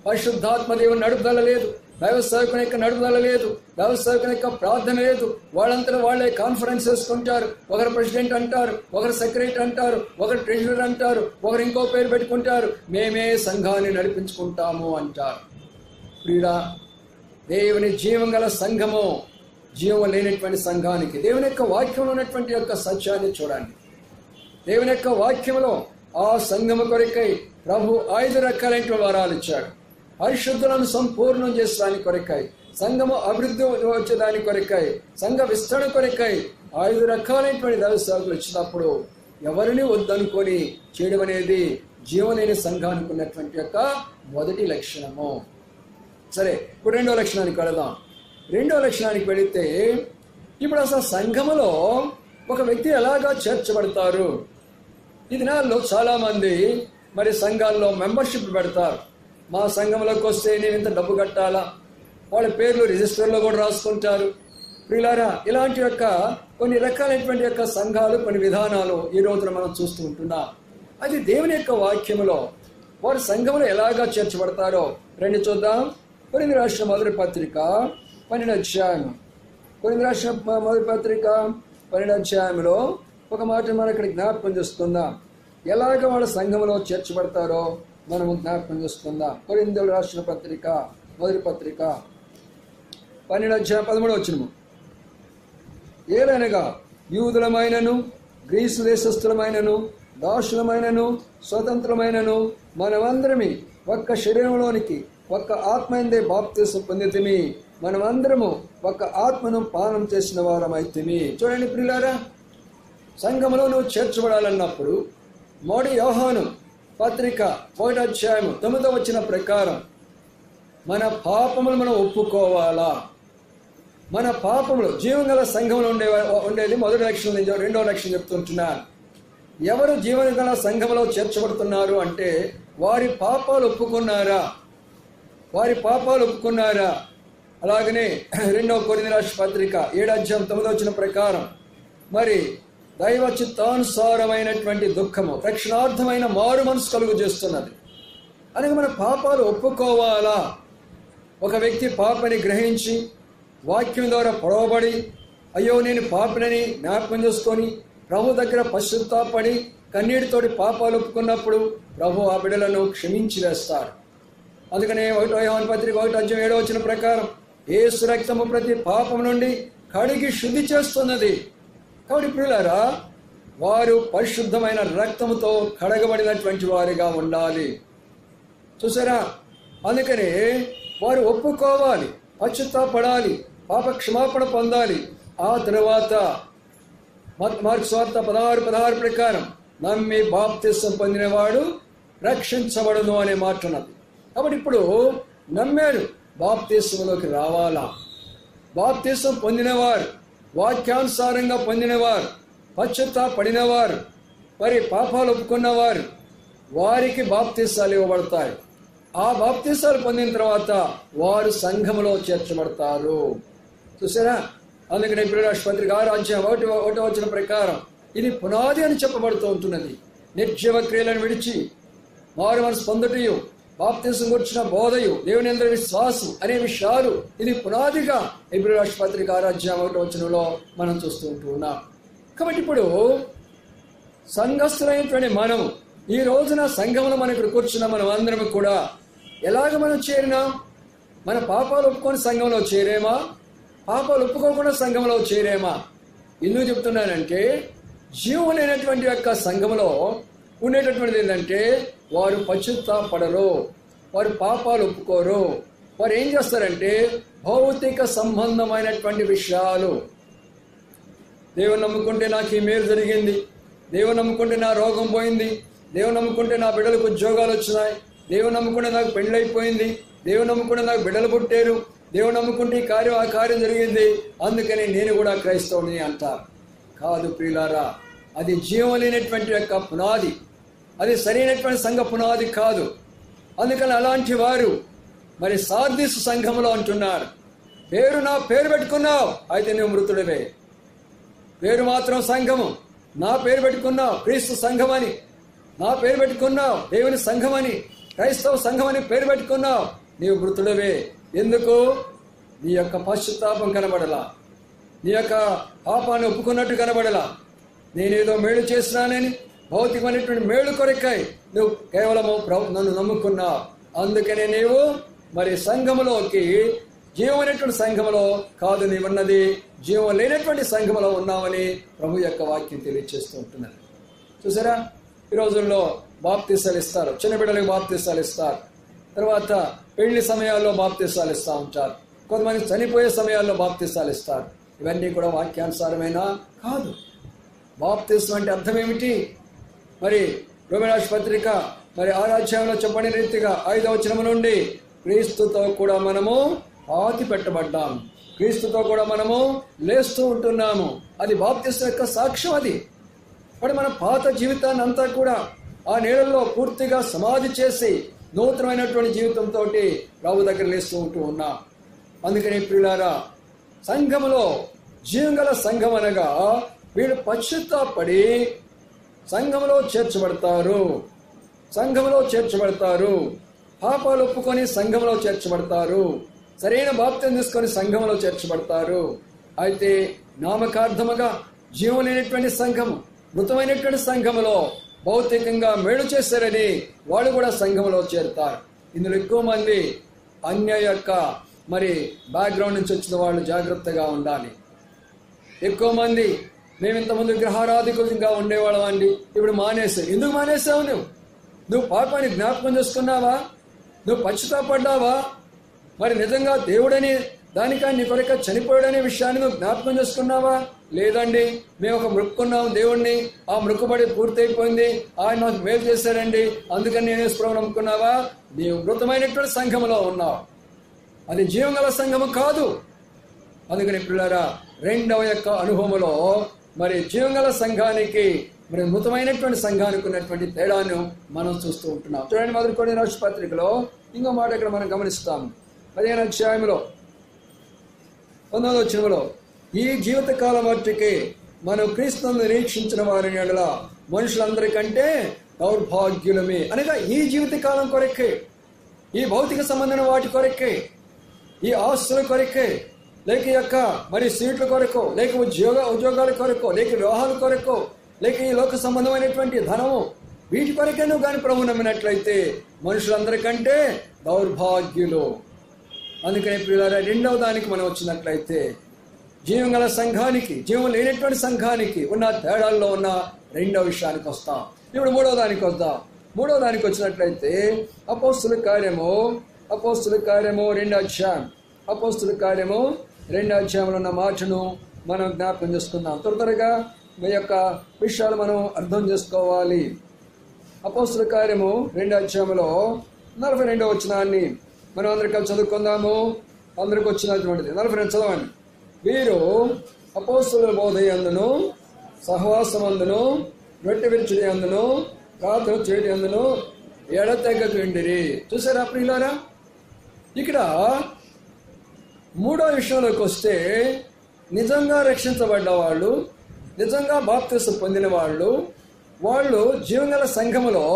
పరిశుద్ధాత్మ దేవుని నడుపుదల లేదు, దైవ సేవకుని యొక్క నడుపుదల లేదు, దైవ సేవకుని యొక్క ప్రార్థన లేదు. వాళ్ళంతా వాళ్ళే కాన్ఫరెన్స్ చేసుకుంటారు. ఒకరు ప్రెసిడెంట్ అంటారు, ఒకరు సెక్రటరీ అంటారు, ఒకరు ట్రెజరర్ అంటారు, ఒకరు ఇంకో పేరు పెట్టుకుంటారు, మేమే సంఘాన్ని నడిపించుకుంటాము అంటారు. ప్రియుడా, దేవుని జీవం గల సంఘము జీవం లేనటువంటి సంఘానికి దేవుని యొక్క వాక్యంలో ఉన్నటువంటి యొక్క సత్యాన్ని చూడండి. దేవుని యొక్క వాక్యంలో ఆ సంఘము కొరకై ప్రభు 5 రకాలైన వరాలు ఇచ్చాడు. పరిశుద్ధులను సంపూర్ణం చేసేదాని కొరకై, సంఘము అభివృద్ధి వచ్చేదాని కొరకై, సంఘ విస్తరణ కొరకై 5 రకాలైనటువంటి దైవ సేవకులు ఇచ్చినప్పుడు ఎవరిని వద్దనుకొని చేయడం అనేది జీవనైన సంఘానికి ఉన్నటువంటి యొక్క మొదటి లక్షణము. సరే, ఇప్పుడు రెండో లక్షణానికి వెళదాం. రెండో లక్షణానికి వెళితే, ఇప్పుడు అసలు సంఘములో ఒక వ్యక్తి ఎలాగా చేర్చబడతారు? ఈ దినాల్లో చాలా మంది మరి సంఘాల్లో మెంబర్షిప్ పెడతారు. మా సంఘంలోకి వస్తే నేను ఇంత డబ్బు కట్టాలా, వాళ్ళ పేర్లు రిజిస్టర్లో కూడా రాసుకుంటారు. ప్రియులారా, ఇలాంటి యొక్క కొన్ని రకాలైనటువంటి యొక్క సంఘాలు, కొన్ని విధానాలు ఈ రోజున మనం చూస్తూ ఉంటున్నాం. అది దేవుని యొక్క వాక్యములో వారు సంఘంలో ఎలాగా చేర్చబడతారో రండి చూద్దాం. కొరింథీ రాసిన మొదటి పత్రిక 12వ అధ్యాయం. కొరింథీ రాసిన మొదటి పత్రిక 12వ అధ్యాయంలో ఒక మాట మనం ఇక్కడ జ్ఞాపకం చేసుకుందాం. ఎలాగ వాళ్ళ సంఘంలో చేర్చబడతారో మనము జ్ఞాపకం చేసుకుందాం. కొరింథీ రాసిన పత్రిక మొదటి పత్రిక 12వ అధ్యాయం 13వ వచనము. ఏలనగా యూదులమైనను గ్రీసు దేశస్థులమైనను దాసులమైనను స్వతంత్రమైనను మనమందరమి ఒక్క శరీరంలోనికి ఒక్క ఆత్మయందే బాప్తిసం పొందితిమి, మనమందరము ఒక్క ఆత్మను పానం చేసిన వారమైతిమి. చూడండి ప్రియులారా, సంఘములో నువ్వు చేర్చబడాలన్నప్పుడు మొదటి యోహాను పత్రిక 1వ అధ్యాయం 9వ వచనం ప్రకారం మన పాపములు మనం ఒప్పుకోవాలా. మన పాపములు జీవగల సంఘంలో ఉండేది మొదటి లక్షణం. నేను రెండవ లక్షణం చెప్తుంటున్నాను. ఎవరు జీవగల సంఘంలో చేర్చబడుతున్నారు అంటే వారి పాపాలు ఒప్పుకున్నారా, వారి పాపాలు ఒప్పుకున్నారా. అలాగనే 2వ కొరింథీ రాసిన పత్రిక 7వ అధ్యాయం 9వ వచనం ప్రకారం మరి దైవ చిత్తానుసారమైనటువంటి దుఃఖము రక్షణార్థమైన మారు మనసు కలుగు చేస్తున్నది. అనగా మన పాపాలు ఒప్పుకోవాలా. ఒక వ్యక్తి పాపని గ్రహించి వాక్యం ద్వారా పొడవబడి అయ్యో నేను పాపినని జ్ఞాపకం చేసుకొని ప్రభు దగ్గర పశ్చాత్తాపడి కన్నీటితోటి పాపాలు ఒప్పుకున్నప్పుడు ప్రభు ఆ బిడ్డలను క్షమించి వేస్తాడు. అందుకనే 1వ యోహాను పత్రిక 1వ అధ్యాయం 7వ వచనం ప్రకారం యేసు రక్తము ప్రతి పాపం నుండి కడిగి శుద్ధి చేస్తున్నది. కాబట్టి ప్రియులారా, వారు పరిశుద్ధమైన రక్తముతో కడగబడినటువంటి వారిగా ఉండాలి. చూసారా, అందుకనే వారు ఒప్పుకోవాలి, పశ్చాత్తాపడాలి, పాప క్షమాపణ పొందాలి. ఆ తరువాత మార్కు సువార్త 16:16 ప్రకారం నమ్మి బాప్తిసం పొందినవాడు రక్షించబడును అనే మాట ఉన్నది. కాబట్టి ఇప్పుడు నమ్మారు, బాప్తిసంలోకి రావాలా. బాప్తిసం పొందినవారు, వాక్యానుసారంగా పొందినవారు, పశ్చాత్తాపడినవారు, మరి పాపాలు ఒప్పుకున్నవారు, వారికి బాప్తిసాలు ఇవ్వబడతాయి. ఆ బాప్తిసాలు పొందిన తర్వాత వారు సంఘములో చేర్చబడతారు. చూసారా, అందుకనే ఫిలిప్పీ రాసిన పత్రిక 6వ అధ్యాయం 1వ వచనం ప్రకారం ఇది పునాది అని చెప్పబడుతూ ఉంటున్నది. నిర్జీవ క్రియలను విడిచి మారు మనసు పొందుటయు, బాప్తిసం గురించిన బోధయు, దేవుని యందు విశ్వాసం అనే విషయాలు ఇది పునాదిగా ఫిలిప్పీ రాసిన పత్రిక 6వ అధ్యాయం 1వ వచనంలో మనం చూస్తూ ఉంటున్నాం. కాబట్టి ఇప్పుడు సంఘస్థులైనటువంటి మనం ఈ రోజున సంఘంలో మనం ఇక్కడ కూర్చున్న మనం అందరం కూడా ఎలాగ మనం చేరినాం? మన పాపాలు ఒప్పుకొని సంఘంలో చేరేమా? పాపాలు ఒప్పుకోకుండా సంఘంలో చేరేమా? ఎందుకు చెప్తున్నానంటే జీవం లేనటువంటి యొక్క సంఘంలో ఉండేటటువంటిది ఏంటంటే వారు పశ్చాత్తాపడరు, వారు పాపాలు ఒప్పుకోరు. వారు ఏం చేస్తారంటే భౌతిక సంబంధమైనటువంటి విషయాలు, దేవుని నమ్ముకుంటే నాకు ఈ మేలు జరిగింది, దేవుని నమ్ముకుంటే నా రోగం పోయింది, దేవుని నమ్ముకుంటే నా బిడ్డలకు ఉద్యోగాలు వచ్చినాయి, దేవుని నమ్ముకుంటే నాకు పెళ్ళైపోయింది, దేవుని నమ్ముకుంటే నాకు బిడ్డలు పుట్టారు, దేవుని నమ్ముకుంటే ఈ కార్యం ఆ కార్యం జరిగింది, అందుకని నేను కూడా క్రైస్తవుని అంటారు. కాదు ప్రియులారా, అది జీవం లేనటువంటి యొక్క పునాది, అది సరైనటువంటి సంఘ పునాది కాదు. అందుకని అలాంటి వారు మరి సార్దీసు సంఘంలో అంటున్నారు, నా పేరు పెట్టుకున్నావు అయితే నువ్వు మృతుడివే. పేరు మాత్రం సంఘము, నా పేరు పెట్టుకున్నావు క్రీస్తు సంఘమని, నా పేరు పెట్టుకున్నావు దేవుని సంఘమని, క్రైస్తవ సంఘమని పేరు పెట్టుకున్నావు, నీవు మృతుడివే. ఎందుకు? నీ యొక్క పశ్చాత్తాపం కనబడలా, నీ యొక్క పాపాన్ని ఒప్పుకున్నట్టు కనబడలా. నేనేదో మేలు చేసినానని భౌతికమైనటువంటి మేలు కొరకై నువ్వు కేవలము నన్ను నమ్ముకున్నావు. అందుకనే నీవు మరి సంఘములోకి, జీవమైనటువంటి సంఘములో కాదు నీవున్నది, జీవం లేనటువంటి సంఘములో ఉన్నావని ప్రభు యొక్క వాక్యం తెలియజేస్తూ ఉంటున్నది. చూసారా, ఈ రోజుల్లో బాప్తిసాలు ఇస్తారు, చిన్న బిడ్డలకు బాప్తిసాలు ఇస్తారు, తర్వాత పెళ్లి సమయాల్లో బాప్తిసాలు ఇస్తూ ఉంటారు, కొంతమంది చనిపోయే సమయాల్లో బాప్తిసాలు ఇస్తారు. ఇవన్నీ కూడా వాక్యానుసారమైన కాదు. బాప్తిసం అంటే అర్థం ఏమిటి? మరి రోమీయుల పత్రిక మరి 6వ అధ్యాయంలో చెప్పబడిన రీతిగా 5వ వచనం నుండి క్రీస్తుతో కూడా మనము పాతి పెట్టబడ్డాము, క్రీస్తుతో కూడా మనము లేస్తూ ఉంటున్నాము. అది బాప్తిసం యొక్క సాక్ష్యం. అది మరి మన పాత జీవితాన్ని అంతా కూడా ఆ నీళ్ళల్లో పూర్తిగా సమాధి చేసి నూతనమైనటువంటి జీవితంతో ప్రభు దగ్గర లేస్తూ ఉంటూ ఉన్నాం. అందుకని ప్రియులారా, సంఘములో జీవంగల సంఘం అనగా వీళ్ళు పశ్చాత్తాపడి సంఘములో చేర్చబడతారు. సంఘములో చేర్చబడతారు. పాపాలు ఒప్పుకొని సంఘంలో చేర్చబడతారు. సరైన బాప్తిసం తీసుకొని సంఘంలో చేర్చబడతారు. అయితే నామకార్థముగా జీవం లేనటువంటి సంఘము, మృతమైనటువంటి సంఘములో భౌతికంగా మేలు చేశారని వాళ్ళు కూడా సంఘంలో చేరుతారు. ఇందులో ఎక్కువ మంది అన్య యొక్క బ్యాక్గ్రౌండ్ నుంచి వచ్చిన వాళ్ళు జాగ్రత్తగా ఉండాలి. ఎక్కువ మంది మేము ఇంతమంది విగ్రహారాధికులుగా ఉండేవాళ్ళం అండి, ఇప్పుడు మానేసావు. ఎందుకు మానేసావు? నువ్వు పాపాన్ని జ్ఞాపకం చేసుకున్నావా? నువ్వు పశ్చాత్తాపడ్డావా? మరి నిజంగా దేవుడని దానికని నీ కొరక చనిపోయాడనే విషయాన్ని నువ్వు జ్ఞాపకం చేసుకున్నావా? లేదండి, మేము ఒక మొక్కుకున్నాం దేవుణ్ణి, ఆ మొక్కుబడి పూర్తయిపోయింది, ఆయన నాకు మేలు చేశారండి, అందుకని నేను యేసుప్రభువుని నమ్ముకున్నావా? నీవు మృతమైనటువంటి సంఘములో ఉన్నావు. అది జీవం గల సంఘము కాదు. అందుకని పిల్లరా, రెండవ యొక్క అనుభవంలో జీవం గల సంఘానికి మృతమైనటువంటి సంఘానికి ఉన్నటువంటి తేడాను మనం చూస్తూ ఉంటున్నాం. చూడండి, మొదటి కొరింథీ రాసిన పత్రికలో ఇంకో మాట ఇక్కడ మనం గమనిస్తాం. 15వ అధ్యాయంలో 19వ వచనంలో, ఈ జీవితకాలం మట్టుకి మనం క్రీస్తును నిరీక్షించిన వారిని ఎడల మనుషులందరికంటే దౌర్భాగ్యులమే. అనగా ఈ జీవితకాలం కొరకే, ఈ భౌతిక సంబంధమైన వాటి కొరకే, ఈ ఆస్తుల కొరకే, లేక యొక్క సీట్ల కొరకు, లేక ఉద్యోగాల కొరకు, లేక వివాహాల కొరకు, లేక ఈ లోక సంబంధమైనటువంటి ధనము, వీటి కొరకే నువ్వు కానీ ప్రభు నమ్మినట్లయితే మనుషులందరికంటే దౌర్భాగ్యులు. అందుకని ప్రియులారా, రెండవ దానికి మనం వచ్చినట్లయితే జీవం గల సంఘానికి, జీవం లేనటువంటి సంఘానికి ఉన్న తేడాల్లో ఉన్న రెండవ విషయానికి వస్తాం. ఇప్పుడు మూడవ దానికి వద్దాం. మూడవ దానికి వచ్చినట్లయితే అపోస్తుల కార్యము 2వ అధ్యాయం, అపోస్తుల కార్యము 2వ అధ్యాయంలో ఉన్న మాటను మనం జ్ఞాపకం చేసుకుందాం. త్వరగా మీ యొక్క విషయాలు మనం అర్థం చేసుకోవాలి. అపోస్తుల కార్యము 2వ అధ్యాయంలో 42వ వచనాన్ని మనం అందరికీ చదువుకుందాము. అందరికి వచ్చినటువంటిది 42 చదవండి. వీరు అపోస్తుల బోధయందును, సహవాసమందును, రొట్టె విరుచుడి అందును, ప్రార్థన చేయడం అందును ఎడతెగకుండిరి. చూసారా ప్రియులారా, ఇక్కడ మూడో విషయంలోకి వస్తే నిజంగా రక్షించబడ్డ వాళ్ళు, నిజంగా బాప్తిసం పొందిన వాళ్ళు జీవగల సంఘములో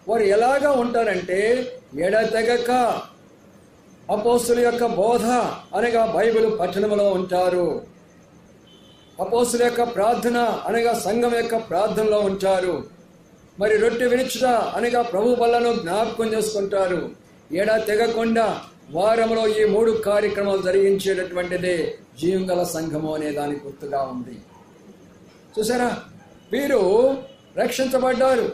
వారు ఎలాగా ఉంటారంటే ఎడతెగక అపోస్తుల యొక్క బోధ అనగా బైబిల్ పఠనములో ఉంటారు. అపోస్తుల యొక్క ప్రార్థన అనగా సంఘం యొక్క ప్రార్థనలో ఉంటారు. రొట్టె విరుచుట అనగా ప్రభు బల్లను జ్ఞాపకం చేసుకుంటారు. ఎడతెగకుండా వారంలో ఈ 3 కార్యక్రమాలు జరిగించేటటువంటిదే జీవంగల సంఘము అనే దానికి గుర్తుగా ఉంది. చూసారా, వీరు రక్షించబడ్డారు,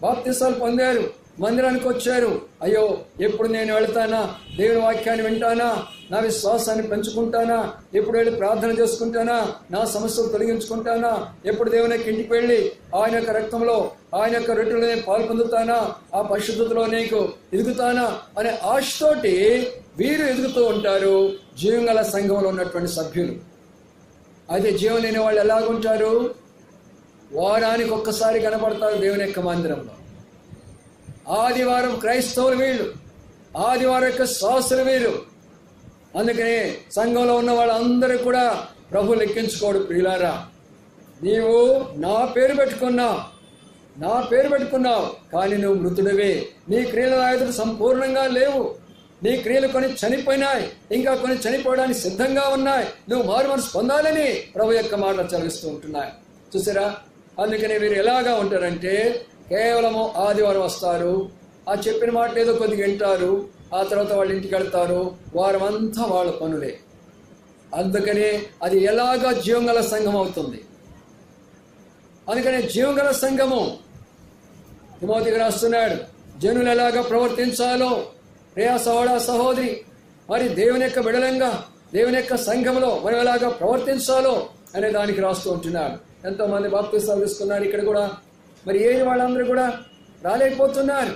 బాప్తిసాలు పొందారు, మందిరానికి వచ్చారు. అయ్యో, ఎప్పుడు నేను వెళ్తానా, దేవుని వాక్యాన్ని వింటానా, నా విశ్వాసాన్ని పెంచుకుంటానా, ఎప్పుడు వెళ్ళి ప్రార్థన చేసుకుంటానా, నా సమస్యలు తొలగించుకుంటానా, ఎప్పుడు దేవుని యొక్క ఇంటికి వెళ్ళి ఆయన యొక్క రక్తంలో, ఆయన యొక్క రొట్టెలో పాలు పొందుతానా, ఆ పరిశుద్ధతలో నీకు ఎదుగుతానా అనే ఆశతోటి వీరు ఎదుగుతూ ఉంటారు. జీవంగల సంఘంలో ఉన్నటువంటి సభ్యులు. అయితే జీవం లేని వాళ్ళు ఎలాగుంటారు? వారానికి ఒక్కసారి కనపడతారు దేవుని యొక్క మందిరంలో. ఆదివారం క్రైస్తవులు వీళ్ళు, ఆదివారం యొక్క శ్వాసులు వీరు. అందుకనే సంఘంలో ఉన్న వాళ్ళందరూ కూడా ప్రభు లెక్కించుకోడు. ప్రియులారా, నీవు నా పేరు పెట్టుకున్నావు కానీ నువ్వు మృతుడివే. నీ క్రియల ఆయుధులు సంపూర్ణంగా లేవు. నీ క్రియలు కొన్ని చనిపోయినాయి, ఇంకా కొన్ని చనిపోవడానికి సిద్ధంగా ఉన్నాయి. నువ్వు మారు మనసు పొందాలని ప్రభు యొక్క మాటలు చదివిస్తూ ఉంటున్నాయి. చూసారా, అందుకనే వీరు ఎలాగా ఉంటారంటే కేవలము ఆదివారం వస్తారు, ఆ చెప్పిన మాట ఏదో కొద్దిగా వింటారు, ఆ తర్వాత వాళ్ళ ఇంటికి వెళ్తారు, వారం అంతా వాళ్ళ పనులే. అందుకనే అది ఎలాగా జీవంగల సంఘం అవుతుంది. అందుకనే జీవంగల సంఘము తిమోతికి రాస్తున్నాడు, జనులు ఎలాగా ప్రవర్తించాలో ప్రియ సహోదర సహోదరి, దేవుని యొక్క బిడలంగా దేవుని యొక్క సంఘంలో మనం ఎలాగా ప్రవర్తించాలో అనే దానికి రాస్తూ ఉంటున్నాడు. ఎంతో మంది బాప్తిసాలు తీసుకున్నారు. ఇక్కడ కూడా ఏది వాళ్ళందరూ కూడా రాలేకపోతున్నారు.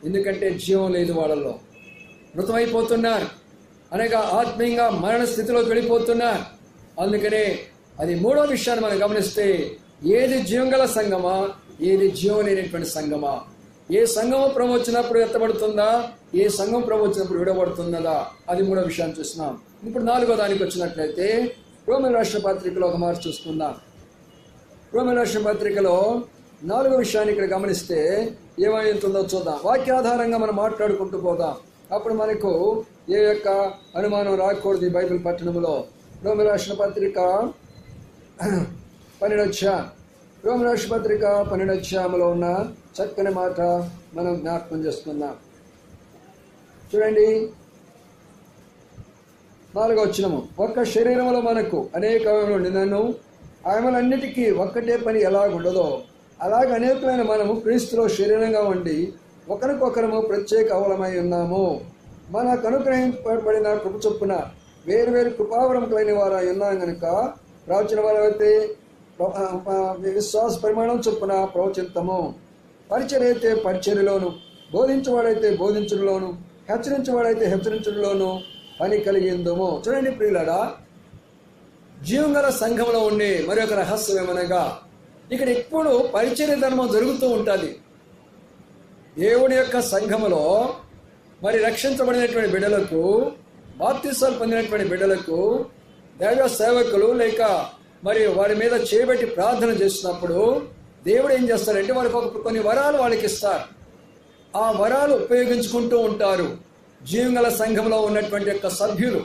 ఎందుకంటే జీవం లేదు వాళ్ళలో, మృతమైపోతున్నారు, అనగా ఆత్మీయంగా మరణ స్థితిలోకి వెళ్ళిపోతున్నారు. అందుకనే అది మూడో విషయాన్ని మనం గమనిస్తే, ఏది జీవంగల సంఘమా, ఏది జీవం లేనటువంటి సంఘమా. ఏ సంఘం ప్రభు వచ్చినప్పుడు ఎత్తబడుతుందా, ఏ సంఘం ప్రభు వచ్చినప్పుడు విడబడుతున్నదా, అది మూడో విషయాన్ని చూస్తున్నాం. ఇప్పుడు నాలుగో దానికి వచ్చినట్లయితే రోమన్ రాష్ట్ర పత్రికలో ఒక మాట చూసుకుందాం. రోమన్ రాష్ట్ర పత్రికలో నాలుగో విషయాన్ని ఇక్కడ గమనిస్తే ఏమైతుందో చూద్దాం. వాక్యాధారంగా మనం మాట్లాడుకుంటూ పోదాం. అప్పుడు మనకు ఏ యొక్క అనుమానం రాకూడదు. ఈ బైబిల్ పట్టణంలో రోమన్ రాష్ట్ర పత్రిక 12 అధ్యాయంలో ఉన్న చక్కని మాట మనం జ్ఞాపకం చేసుకుందాం. చూడండి, 4వ వచనము. ఒక్క శరీరంలో మనకు అనేక అవయములు ఉండినను ఆయమలన్నిటికీ ఒక్కటే పని ఎలాగుండదో అలాగే అనేకమైన మనము క్రీస్తులో శరీరంగా ఉండి ఒకరికొకరము ప్రత్యేక అవలమై ఉన్నాము. మనకు అనుగ్రహింపబడిన కృప చొప్పున వేరు వేరు కృపావరం కలిగిన వారై ఉన్నాం కనుక ప్రవచన వారైతే విశ్వాస పరిమాణం చొప్పున ప్రవచింతము, పరిచర్యైతే పరిచర్యలోను, బోధించేవాడైతే బోధించడంలోను, హెచ్చరించేవాడైతే హెచ్చరించడంలోను పని కలిగిందము. చూడండి ప్రియులారా, జీవంగల సంఘంలో ఉండే మరొక రహస్యం ఏమనగా ఇక్కడ ఎప్పుడు పరిచర్య ధర్మం జరుగుతూ ఉంటుంది. దేవుని యొక్క సంఘములో మరి రక్షించబడినటువంటి బిడ్డలకు, బాప్తిసాలు పొందినటువంటి బిడ్డలకు దైవ సేవకులు లేక మరి వారి మీద చేయబెట్టి ప్రార్థన చేసినప్పుడు దేవుడు ఏం చేస్తారంటే వారికి కొన్ని వరాలు వాళ్ళకి ఇస్తారు. ఆ వరాలు ఉపయోగించుకుంటూ ఉంటారు. జీవంగల సంఘంలో ఉన్నటువంటి యొక్క సభ్యులు,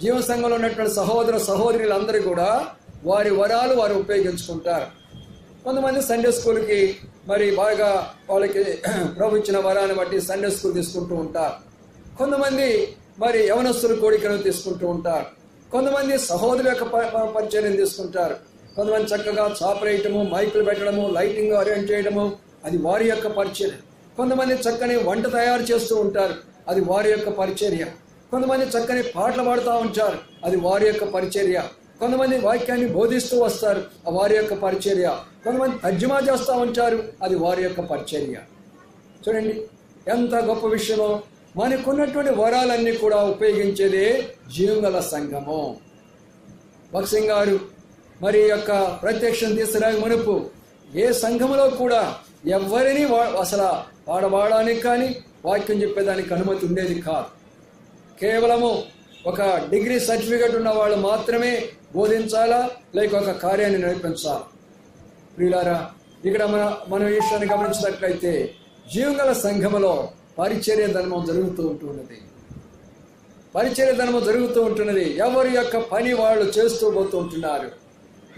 జీవ సంఘంలో ఉన్నటువంటి సహోదర సహోదరులందరూ కూడా వారి వరాలు వారు ఉపయోగించుకుంటారు. కొంతమంది సండే స్కూల్కి మరి బాగా వాళ్ళకి ప్రభు ఇచ్చిన వరాన్ని బట్టి సండే స్కూల్ తీసుకుంటూ ఉంటారు. కొంతమంది మరి యవనస్తుల కోరికను తీసుకుంటూ ఉంటారు. కొంతమంది సహోదరు యొక్క పరిచయం తీసుకుంటారు. కొంతమంది చక్కగా చాపరేయటము, మైకులు పెట్టడము, లైటింగ్ అరేంజ్ చేయడము, అది వారి యొక్క పరిచర్య. కొంతమంది చక్కని వంట తయారు చేస్తూ ఉంటారు, అది వారి యొక్క పరిచర్య. కొంతమంది చక్కని పాటలు పాడుతూ ఉంటారు, అది వారి యొక్క పరిచర్య. కొంతమంది వాక్యాన్ని బోధిస్తూ వస్తారు, వారి యొక్క పరిచర్య. కొంతమంది తర్జుమా చేస్తూ ఉంటారు, అది వారి యొక్క పరిచర్య. చూడండి ఎంత గొప్ప విషయమో. మనకున్నటువంటి వరాలన్నీ కూడా ఉపయోగించేదే జీవంగల సంఘము. భక్సింగ్ గారు మరి యొక్క ప్రత్యక్షం తీసుకురాక మునుపు ఏ సంఘములో కూడా ఎవరిని అసలు పాడడానికి కానీ వాక్యం చెప్పేదానికి అనుమతి ఉండేది కాదు. కేవలము ఒక డిగ్రీ సర్టిఫికెట్ ఉన్న వాళ్ళు మాత్రమే బోధించాలా, లేక ఒక కార్యాన్ని నడిపించాలా. ప్రియులారా, ఇక్కడ మన విషయాన్ని గమనించినట్లయితే జీవంగల సంఘములో పరిచర్య ధర్మం జరుగుతూ ఉంటున్నది. పరిచర్య ధర్మం జరుగుతూ ఉంటున్నది. ఎవరి యొక్క పని వాళ్ళు చేస్తూ పోతూ ఉంటున్నారు.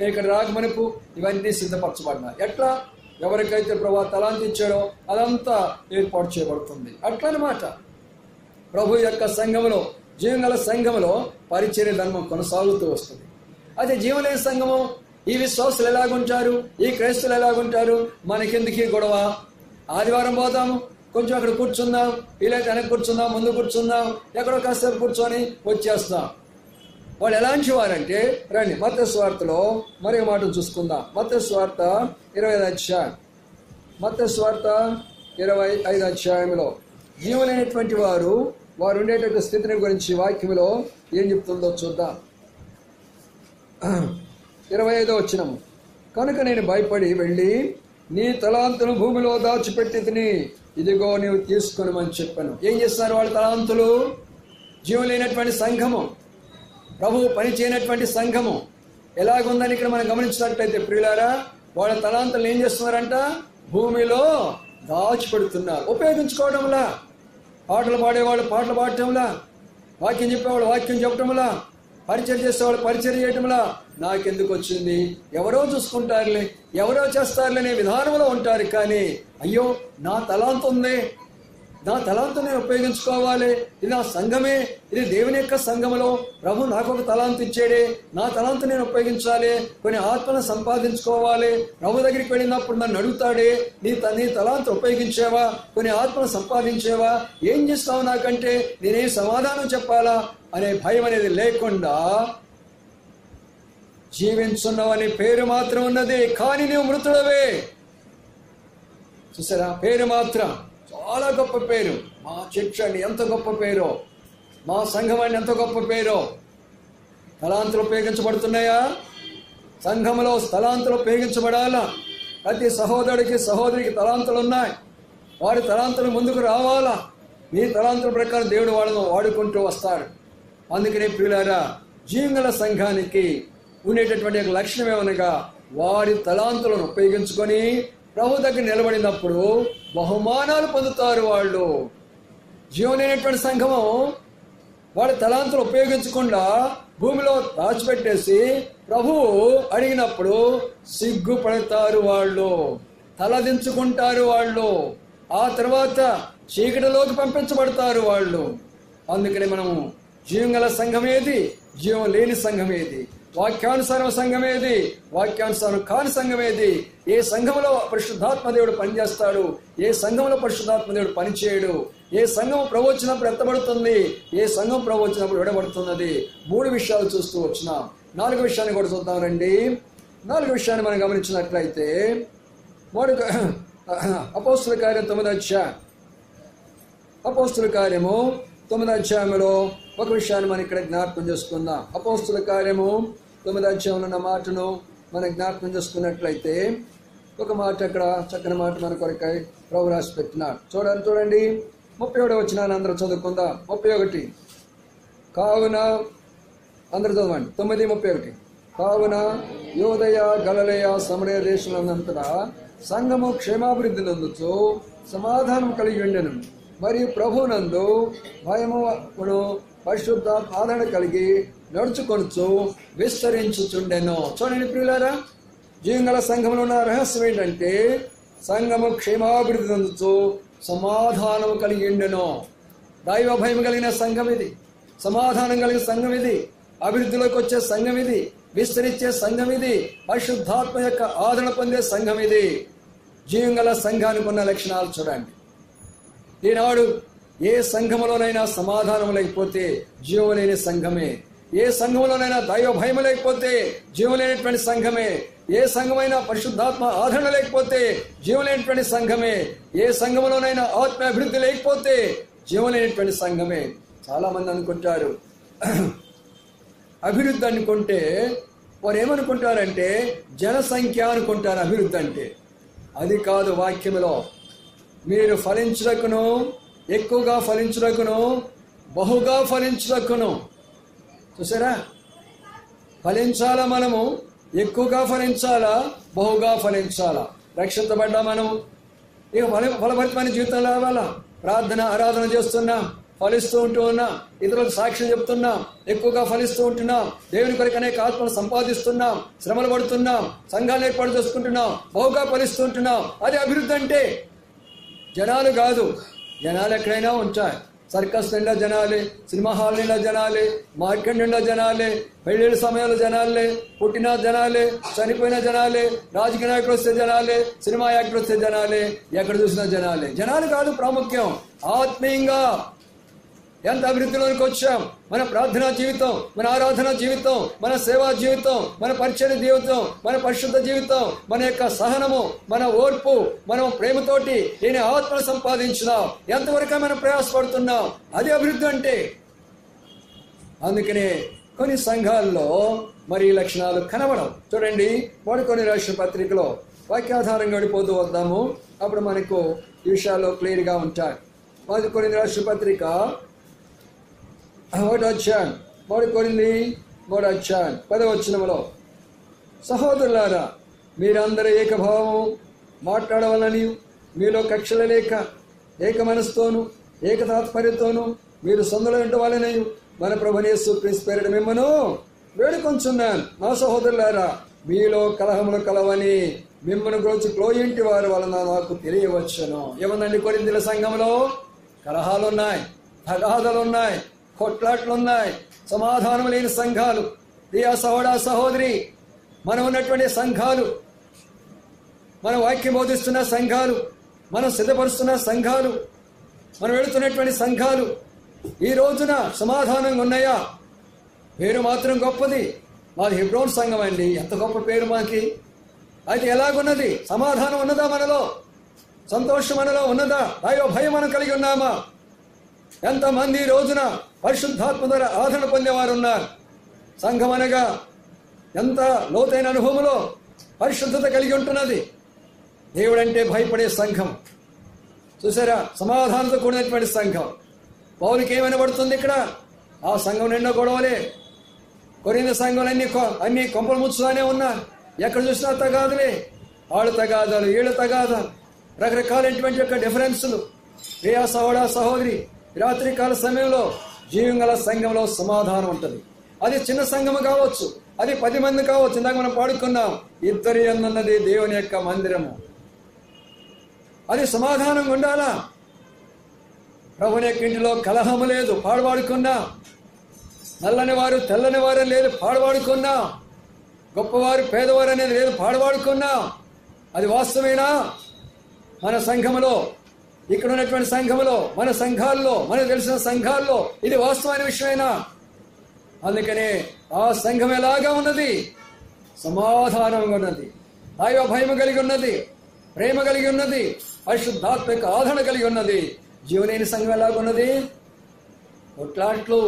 ఇక్కడ రాకమనుపు ఇవన్నీ సిద్ధపరచబడినారు. ఎట్లా? ఎవరికైతే ప్రభు తలాంతి ఇచ్చాడో అదంతా ఏర్పాటు చేయబడుతుంది. అట్లనమాట ప్రభు యొక్క సంఘములో, జీవంగల సంఘములో పరిచర్య ధర్మం కొనసాగుతూ వస్తుంది. అదే జీవలేని సంఘము, ఈ విశ్వాసులు ఎలాగుంటారు, ఈ క్రైస్తులు ఎలాగుంటారు, మనకెందుకు గొడవ, ఆదివారం పోదాము, కొంచెం అక్కడ కూర్చుందాం, వీలైతే వెనక్కి కూర్చుందాం, ముందు కూర్చుందాం, ఎక్కడో కాసేపు కూర్చొని వచ్చేస్తాం. వాళ్ళు ఎలాంటి వారంటే, రండి మత్తయి సువార్తలో మరొక మాట చూసుకుందాం. మత్తయి సువార్త 25వ అధ్యాయం, మత్తయి సువార్త 25వ అధ్యాయంలో జీవనైనటువంటి వారు ఉండేటటువంటి స్థితిని గురించి వాక్యంలో ఏం చెప్తుందో చూద్దాం. 25వ వచనము. కనుక నేను భయపడి వెళ్ళి నీ తలాంతును భూమిలో దాచిపెట్టి తిని, ఇదిగో నీవు తీసుకొనమని చెప్పాను. ఏం చేస్తున్నారు వాళ్ళ తలాంతులు? జీవం లేనటువంటి సంఘము, ప్రభు పని చేయనటువంటి సంఘము ఎలాగుందని ఇక్కడ మనం గమనించినట్లయితే ప్రియులారా, వాళ్ళ తలాంతులు ఏం చేస్తున్నారంట? భూమిలో దాచిపెడుతున్నారు. ఉపయోగించుకోవడంలా, పాటలు పాడేవాళ్ళు పాటలు పాడటంలా, వాక్యం చెప్పేవాళ్ళు వాక్యం చెప్పటంలా, పరిచయం చేసేవాళ్ళు పరిచయం చేయటంలా నాకెందుకు వచ్చింది, ఎవరో చూసుకుంటారులే, ఎవరో చేస్తారులే అనే విధానంలో ఉంటారు. కానీ అయ్యో నా తలాంతు ఉంది, నా తలాంతు నేను ఉపయోగించుకోవాలి, ఇది నా సంఘమే, ఇది దేవుని యొక్క సంఘములో ప్రభు నాకు ఒక తలాంతు ఇచ్చాడే, నా తలాంతు నేను ఉపయోగించాలి, కొన్ని ఆత్మను సంపాదించుకోవాలి. ప్రభు దగ్గరికి వెళ్ళినప్పుడు నన్ను అడుగుతాడే, నీ తలాంతు ఉపయోగించేవా, కొన్ని ఆత్మను సంపాదించేవా, ఏం చేస్తావు నాకంటే నేనేం సమాధానం చెప్పాలా అనే భయం అనేది లేకుండా జీవించున్నావని పేరు మాత్రం ఉన్నది, కానీ నీవు మృతుడవే. చూసారా, పేరు మాత్రం చాలా గొప్ప పేరు. మా చర్చ్ అని ఎంత గొప్ప పేరో, మా సంఘం అని ఎంత గొప్ప పేరో. తలాంతులు ఉపయోగించబడుతున్నాయా? సంఘంలో తలాంతులు ఉపయోగించబడాలా? ప్రతి సహోదరుడికి సహోదరికి తలాంతులు ఉన్నాయి. వారి తలాంతులు ముందుకు రావాలా. మీ తలాంతుల ప్రకారం దేవుడు వాళ్ళను వాడుకుంటూ వస్తాడు. అందుకనే ప్రియులారా, జీవంగల సంఘానికి ఉండేటటువంటి ఒక లక్షణం ఏమనగా, వారి తలాంతులను ఉపయోగించుకొని ప్రభు దగ్గర నిలబడినప్పుడు బహుమానాలు పొందుతారు. వాళ్ళు జీవం లేనటువంటి సంఘము వాళ్ళ తలాంతులు ఉపయోగించకుండా భూమిలో దాచిపెట్టేసి ప్రభువు అడిగినప్పుడు సిగ్గుపడతారు, వాళ్ళు తలదించుకుంటారు, వాళ్ళు ఆ తర్వాత చీకటిలోకి పంపించబడతారు వాళ్ళు. అందుకని మనము జీవం గల సంఘం ఏది, జీవం లేని సంఘం ఏది, వాక్యానుసారం సంఘం ఏది, వాక్యానుసారం కాని సంఘం ఏది, ఏ సంఘంలో పరిశుద్ధాత్మ దేవుడు పనిచేస్తాడు, ఏ సంఘంలో పరిశుద్ధాత్మ దేవుడు పనిచేయడు, ఏ సంఘం ప్రభు వచ్చినప్పుడు ఎత్తబడుతుంది, ఏ సంఘం ప్రభు వచ్చినప్పుడు విడబడుతున్నది. 3 విషయాలు చూస్తూ వచ్చినాం. 4వ విషయాన్ని కూడా చూద్దాం రండి. 4వ విషయాన్ని మనం గమనించినట్లయితే అపోస్తుల కార్యం 9వ అధ్యాయం, అపోస్తుల కార్యము 9వ అధ్యాయంలో ఒక విషయాన్ని మనం ఇక్కడ జ్ఞాపకం చేసుకుందాం. అపోస్తుల కార్యము 9వ అధ్యాయంలో ఉన్న మాటను మనం జ్ఞాపకం చేసుకున్నట్లయితే ఒక మాట, అక్కడ చక్కని మాట మన కొరకై ప్రభు రాసి పెట్టినాడు. చూడండి 31వ వచనాన్ని అందరూ చదువుకుందాం. 31 కావున అందరూ చదవండి. 9:31 కావున యోదయ గలిలయ సమరయ దేశములంతటా సంఘము క్షేమాభివృద్ధి నందుచు సమాధానం కలిగి ఉండెను. మరియు ప్రభునందు భయమును పరిశుద్ధ ఆదరణ కలిగి నడుచుకొనుచు విస్తరించుచుండెను. చూడండి ప్రియులారా, జీవంగల సంఘంలో ఉన్న రహస్యం ఏంటంటే సంఘము క్షేమాభివృద్ధి నందుచు సమాధానం కలిగి ఉండెను. దైవ భయం కలిగిన సంఘం ఇది, సమాధానం కలిగిన సంఘం ఇది, అభివృద్ధిలోకి వచ్చే సంఘం ఇది, విస్తరించే సంఘం ఇది, పరిశుద్ధాత్మ యొక్క ఆదరణ పొందే సంఘం ఇది. జీవంగల సంఘానికి ఉన్న లక్షణాలు చూడండి. ఈనాడు ఏ సంఘములోనైనా సమాధానం లేకపోతే జీవం లేని సంఘమే, ఏ సంఘంలోనైనా దైవ భయం లేకపోతే జీవం లేనటువంటి సంఘమే, ఏ సంఘమైనా పరిశుద్ధాత్మ ఆదరణ లేకపోతే జీవం లేనటువంటి సంఘమే, ఏ సంఘంలోనైనా ఆత్మ అభివృద్ధి లేకపోతే జీవం లేనటువంటి సంఘమే. చాలా మంది అనుకుంటారు అభివృద్ధి అనుకుంటే, వారు ఏమనుకుంటారంటే జనసంఖ్య అనుకుంటారు అభివృద్ధి అంటే. అది కాదు వాక్యములో. మీరు ఫలించుటకును, ఎక్కువగా ఫలించుటకును, బహుగా ఫలించుటకును. చూసారా, ఫలించాలా, మనము ఎక్కువగా ఫలించాలా, బహుగా ఫలించాలా. రక్షించబడ్డా మనం ఇక ఫలభరితమైన జీవితం రావాలా. ప్రార్థన ఆరాధన చేస్తున్నాం, ఫలిస్తూ ఉంటూ ఉన్నాం, ఇతరులకు సాక్ష్యం చెప్తున్నాం, ఎక్కువగా ఫలిస్తూ ఉంటున్నాం, దేవుని కొరకు అనేక ఆత్మలు సంపాదిస్తున్నాం, శ్రమలు పడుతున్నాం, సంఘాలు ఏర్పాటు చేసుకుంటున్నాం, బహుగా ఫలిస్తూ ఉంటున్నాం. అది అభివృద్ధి అంటే. జనాలు కాదు, జనాలు ఎక్కడైనా ఉంటాయి. సర్కస్ నిండా జనాలే, సినిమా హాల్ నిండా జనాలే, మార్కెట్ నిండా జనాలే, పెళ్లిళ్ళ సమయంలో జనాలే, పుట్టిన జనాలే, చనిపోయిన జనాలే, రాజకీయ నాయకులు వస్తే జనాలే, సినిమా యాక్టర్ వస్తే జనాలే, ఎక్కడ చూసినా జనాలే. జనాలు కాదు ప్రాముఖ్యం, ఆత్మీయంగా ఎంత అభివృద్ధిలోనికి వచ్చాం. మన ప్రార్థనా జీవితం, మన ఆరాధన జీవితం, మన సేవా జీవితం, మన పరిచయ జీవితం, మన పరిశుద్ధ జీవితం, మన యొక్క సహనము, మన ఓర్పు, మనం ప్రేమతోటి నేను ఆత్మను సంపాదించినాం, ఎంతవరకు మనం ప్రయాసపడుతున్నాం, అది అభివృద్ధి అంటే. అందుకనే కొన్ని సంఘాల్లో మరి ఈ లక్షణాలు కనబడవు. చూడండి, కొన్ని రాష్ట్ర పత్రికలో వాక్యాధారంగా గడిపోతూ వద్దాము, అప్పుడు మనకు ఈ విషయాల్లో క్లియర్గా ఉంటాయి. కొన్ని రాష్ట్ర పత్రిక 1వ అధ్యాయం, 3 అధ్యాయం 10వ వచనములో, సహోదరులారా మీరందరూ ఏకభావము మాట్లాడవాలని, మీలో కక్షలు లేక ఏక మనసుతోను ఏక తాత్పర్యంతోను మీరు సందులో ఉండవాలని మన ప్రభువైన యేసుక్రీస్తు పేరిట మిమ్మను వేడుకొంచున్నాను. నా సహోదరులారా, మీలో కలహములు కలవని మిమ్మల్ని గురించి క్లోయింటి వారి వలన నాకు తెలియవచ్చును. ఏమన్నండి, కొరింథీయుల సంఘంలో కలహాలున్నాయి, తగాదాలున్నాయి, కొట్లాట్లున్నాయి, సమాధానం లేని సంఘాలు. ప్రియా సహోదరా సహోదరి, మనం ఉన్నటువంటి సంఘాలు, మన వాక్యం బోధిస్తున్న సంఘాలు, మనం సిద్ధపరుస్తున్న సంఘాలు, మనం వెళుతున్నటువంటి సంఘాలు ఈ రోజున సమాధానంగా ఉన్నాయా? పేరు మాత్రం గొప్పది, మాది హెబ్రోన్ సంఘం అండి, ఎంత గొప్ప పేరు మాకి. అయితే ఎలాగున్నది? సమాధానం ఉన్నదా మనలో? సంతోషం మనలో ఉన్నదా? అయ్యో భయం మనం కలిగి ఉన్నామా? ఎంతమంది ఈ రోజున పరిశుద్ధాత్మ ద్వారా ఆదరణ పొందేవారు ఉన్నారు. సంఘం అనగా ఎంత లోతైన అనుభవంలో పరిశుద్ధత కలిగి ఉంటున్నది. దేవుడంటే భయపడే సంఘం. చూసారా, సమాధానంతో కూడినటువంటి సంఘం. పౌలుకి ఏమైనా పడుతుంది ఇక్కడ? ఆ సంఘం నిండా గొడవలే. కొరింథీ సంఘం అన్ని కొంపలు ముచ్చుతానే ఉన్నా. ఎక్కడ చూసినా తగాదులే. వాళ్ళు తగాదాలు, వీళ్ళు తగాదాలు, రకరకాలైనటువంటి యొక్క డిఫరెన్సులు. ప్రియా సహోదర సహోదరి, రాత్రికాల సమయంలో జీవం గల సంఘంలో సమాధానం ఉంటుంది. అది చిన్న సంఘము కావచ్చు, అది 10 మంది కావచ్చు. ఇందాక మనం పాడుకున్నాం, ఇద్దరి అన్నది దేవుని యొక్క మందిరము. అది సమాధానంగా ఉండాలా. ప్రభుని యొక్క ఇంటిలో కలహము లేదు, పాడుకున్నా. నల్లని వారు తెల్లని వారు లేదు, పాడుకున్నా. గొప్పవారు పేదవారు అనేది లేదు, పాడుకున్నా. అది వాస్తవేనా? మన సంఘములో, ఇక్కడ ఉన్నటువంటి సంఘములో, మన సంఘాల్లో, మనకు తెలిసిన సంఘాల్లో ఇది వాస్తవమైన విషయమేనా? అందుకనే ఆ సంఘం ఎలాగా ఉన్నది? సమాధానంగా ఉన్నది, దైవ భయము కలిగి ఉన్నది, ప్రేమ కలిగి ఉన్నది, పరిశుద్ధాత్మక ఆదరణ కలిగి ఉన్నది. జీవనేని సంఘం ఎలాగున్నది? కొట్లాట్లు,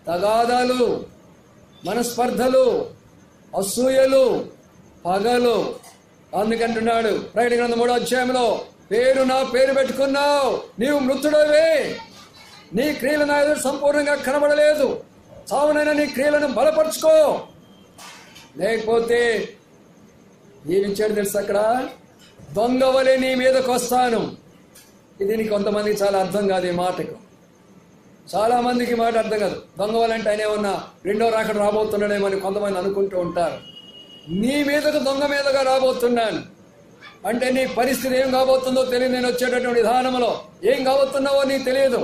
తగాదాలు, మనస్పర్ధలు, అసూయలు, పగలు. అందుకంటున్నాడు ప్రకటన గ్రంథం 3వ అధ్యాయంలో, నా పేరు పెట్టుకున్నావు, నీవు మృతుడవే, నీ క్రియలు నా ఎదురు సంపూర్ణంగా కనబడలేదు, చావునైనా నీ క్రియలను బలపరుచుకో, లేకపోతే ఏమిచ్చాడు తెలుసు అక్కడ? దొంగ వలె నీ మీదకు వస్తాను. ఇది కొంతమందికి చాలా అర్థం కాదు. ఈ మాటకు చాలా మందికి మాట అర్థం కాదు. దొంగ వలె అంటే ఆయన ఏమన్నా రెండో రాకడ రాబోతున్నాడేమని కొంతమంది అనుకుంటూ ఉంటారు. నీ మీదకు దొంగ మీదగా రాబోతున్నాను అంటే నీ పరిస్థితి ఏం కాబోతుందో తెలియదు. నేను వచ్చేటటువంటి విధానంలో ఏం కాబోతున్నావో నీకు తెలియదు.